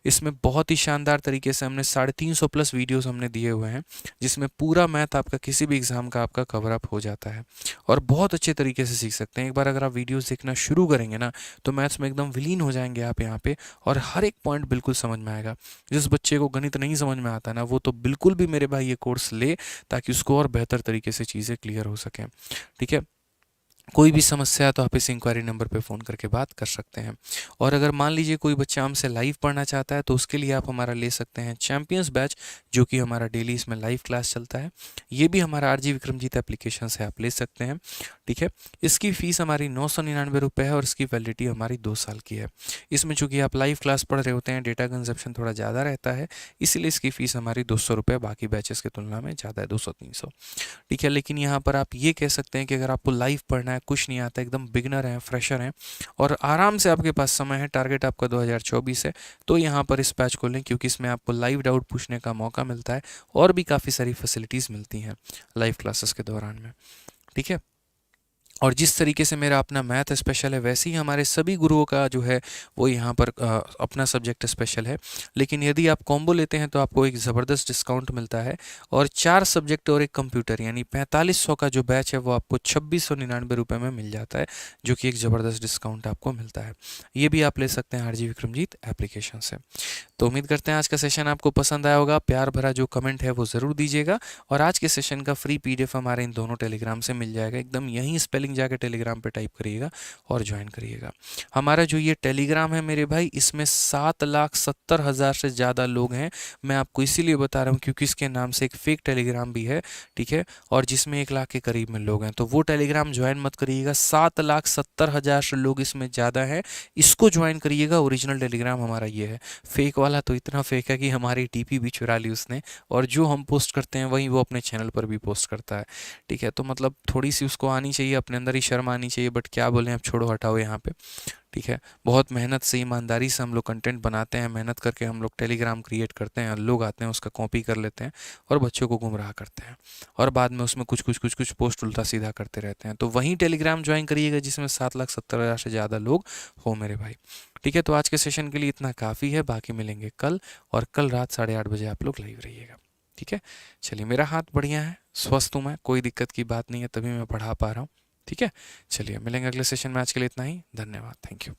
इसमें बहुत ही शानदार तरीके से हमने 350 प्लस वीडियोस हमने दिए हुए हैं, जिसमें पूरा मैथ आपका किसी भी एग्ज़ाम का आपका कवर अप हो जाता है, और बहुत अच्छे तरीके से सीख सकते हैं। एक बार अगर आप वीडियोस देखना शुरू करेंगे ना, तो मैथ्स में एकदम विलीन हो जाएंगे आप यहाँ पे, और हर एक पॉइंट बिल्कुल समझ में आएगा। जिस बच्चे को गणित नहीं समझ में आता ना, वो तो बिल्कुल भी मेरे भाई ये कोर्स ले, ताकि उसको और बेहतर तरीके से चीज़ें क्लियर हो सकें, ठीक है। कोई भी समस्या है तो आप इस इंक्वायरी नंबर पे फ़ोन करके बात कर सकते हैं। और अगर मान लीजिए कोई बच्चा हमसे लाइव पढ़ना चाहता है, तो उसके लिए आप हमारा ले सकते हैं चैंपियंस बैच, जो कि हमारा डेली इसमें लाइव क्लास चलता है। ये भी हमारा आरजी विक्रमजीत एप्लीकेशन से आप ले सकते हैं, ठीक है। इसकी फ़ीस हमारी 999 रुपये है, और इसकी वैलिडिटी हमारी 2 साल की है। इसमें चूँकि आप लाइव क्लास पढ़ रहे होते हैं, डेटा कंजप्शन थोड़ा ज़्यादा रहता है, इसीलिए इसकी फ़ीस हमारी 200 रुपये बाकी बैचेस की तुलना में ज़्यादा है, 200-300, ठीक है। लेकिन यहाँ पर आप ये कह सकते हैं कि अगर आपको लाइव पढ़ना है, कुछ नहीं आता, एकदम बिगनर हैं, फ्रेशर हैं, और आराम से आपके पास समय है, टारगेट आपका 2024 है, तो यहाँ पर इस बैच को लें, क्योंकि इसमें आपको लाइव डाउट पूछने का मौका मिलता है, और भी काफ़ी सारी फैसिलिटीज़ मिलती हैं लाइव क्लासेस के दौरान में, ठीक है। और जिस तरीके से मेरा अपना मैथ स्पेशल है, वैसे ही हमारे सभी गुरुओं का जो है वो यहाँ पर अपना सब्जेक्ट स्पेशल है। लेकिन यदि आप कॉम्बो लेते हैं तो आपको एक ज़बरदस्त डिस्काउंट मिलता है, और 4 सब्जेक्ट और एक कंप्यूटर, यानी 4500 का जो बैच है वो आपको 2699 रुपये में मिल जाता है, जो कि एक ज़बरदस्त डिस्काउंट आपको मिलता है। ये भी आप ले सकते हैं आरजी विक्रमजीत एप्लीकेशन से। तो उम्मीद करते हैं आज का सेशन आपको पसंद आया होगा। प्यार भरा जो कमेंट है वो ज़रूर दीजिएगा, और आज के सेशन का फ्री पीडीएफ हमारे इन दोनों टेलीग्राम से मिल जाएगा। एकदम यहीं स्पेलिंग जाकर टेलीग्राम पे टाइप करिएगा और ज्वाइन करिएगा। हमारा जो ये टेलीग्राम है मेरे भाई, इसमें 7,70,000 से ज़्यादा लोग हैं। मैं आपको इसीलिए बता रहा हूँ क्योंकि इसके नाम से एक फेक टेलीग्राम भी है, ठीक है, और जिसमें 1 लाख के करीब में लोग हैं। तो वो टेलीग्राम ज्वाइन मत करिएगा, 7,70,000 से लोग इसमें ज़्यादा हैं, इसको ज्वाइन करिएगा। ओरिजिनल टेलीग्राम हमारा ये है। फेक वाला तो इतना फेक है कि हमारी टीपी भी चुरा ली उसने, और जो हम पोस्ट करते हैं वही वो अपने चैनल पर भी पोस्ट करता है, ठीक है। तो मतलब थोड़ी सी उसको आनी चाहिए, अपने अंदर ही शर्म आनी चाहिए, बट क्या बोलें, अब छोड़ो, हटाओ यहाँ पे, ठीक है। बहुत मेहनत से, ईमानदारी से हम लोग कंटेंट बनाते हैं, मेहनत करके हम लोग टेलीग्राम क्रिएट करते हैं, लोग आते हैं उसका कॉपी कर लेते हैं और बच्चों को गुमराह करते हैं, और बाद में उसमें कुछ पोस्ट उल्टा सीधा करते रहते हैं। तो वहीं टेलीग्राम ज्वाइन करिएगा जिसमें 7,70,000 से ज़्यादा लोग हो मेरे भाई, ठीक है। तो आज के सेशन के लिए इतना काफ़ी है, बाकी मिलेंगे कल, और कल रात 8:30 बजे आप लोग लाइव रहिएगा, ठीक है। चलिए, मेरा हाथ बढ़िया है, स्वस्थ हूँ मैं, कोई दिक्कत की बात नहीं है, तभी मैं पढ़ा पा रहा हूँ, ठीक है। चलिए मिलेंगे अगले सेशन में। आज के लिए इतना ही, धन्यवाद, थैंक यू।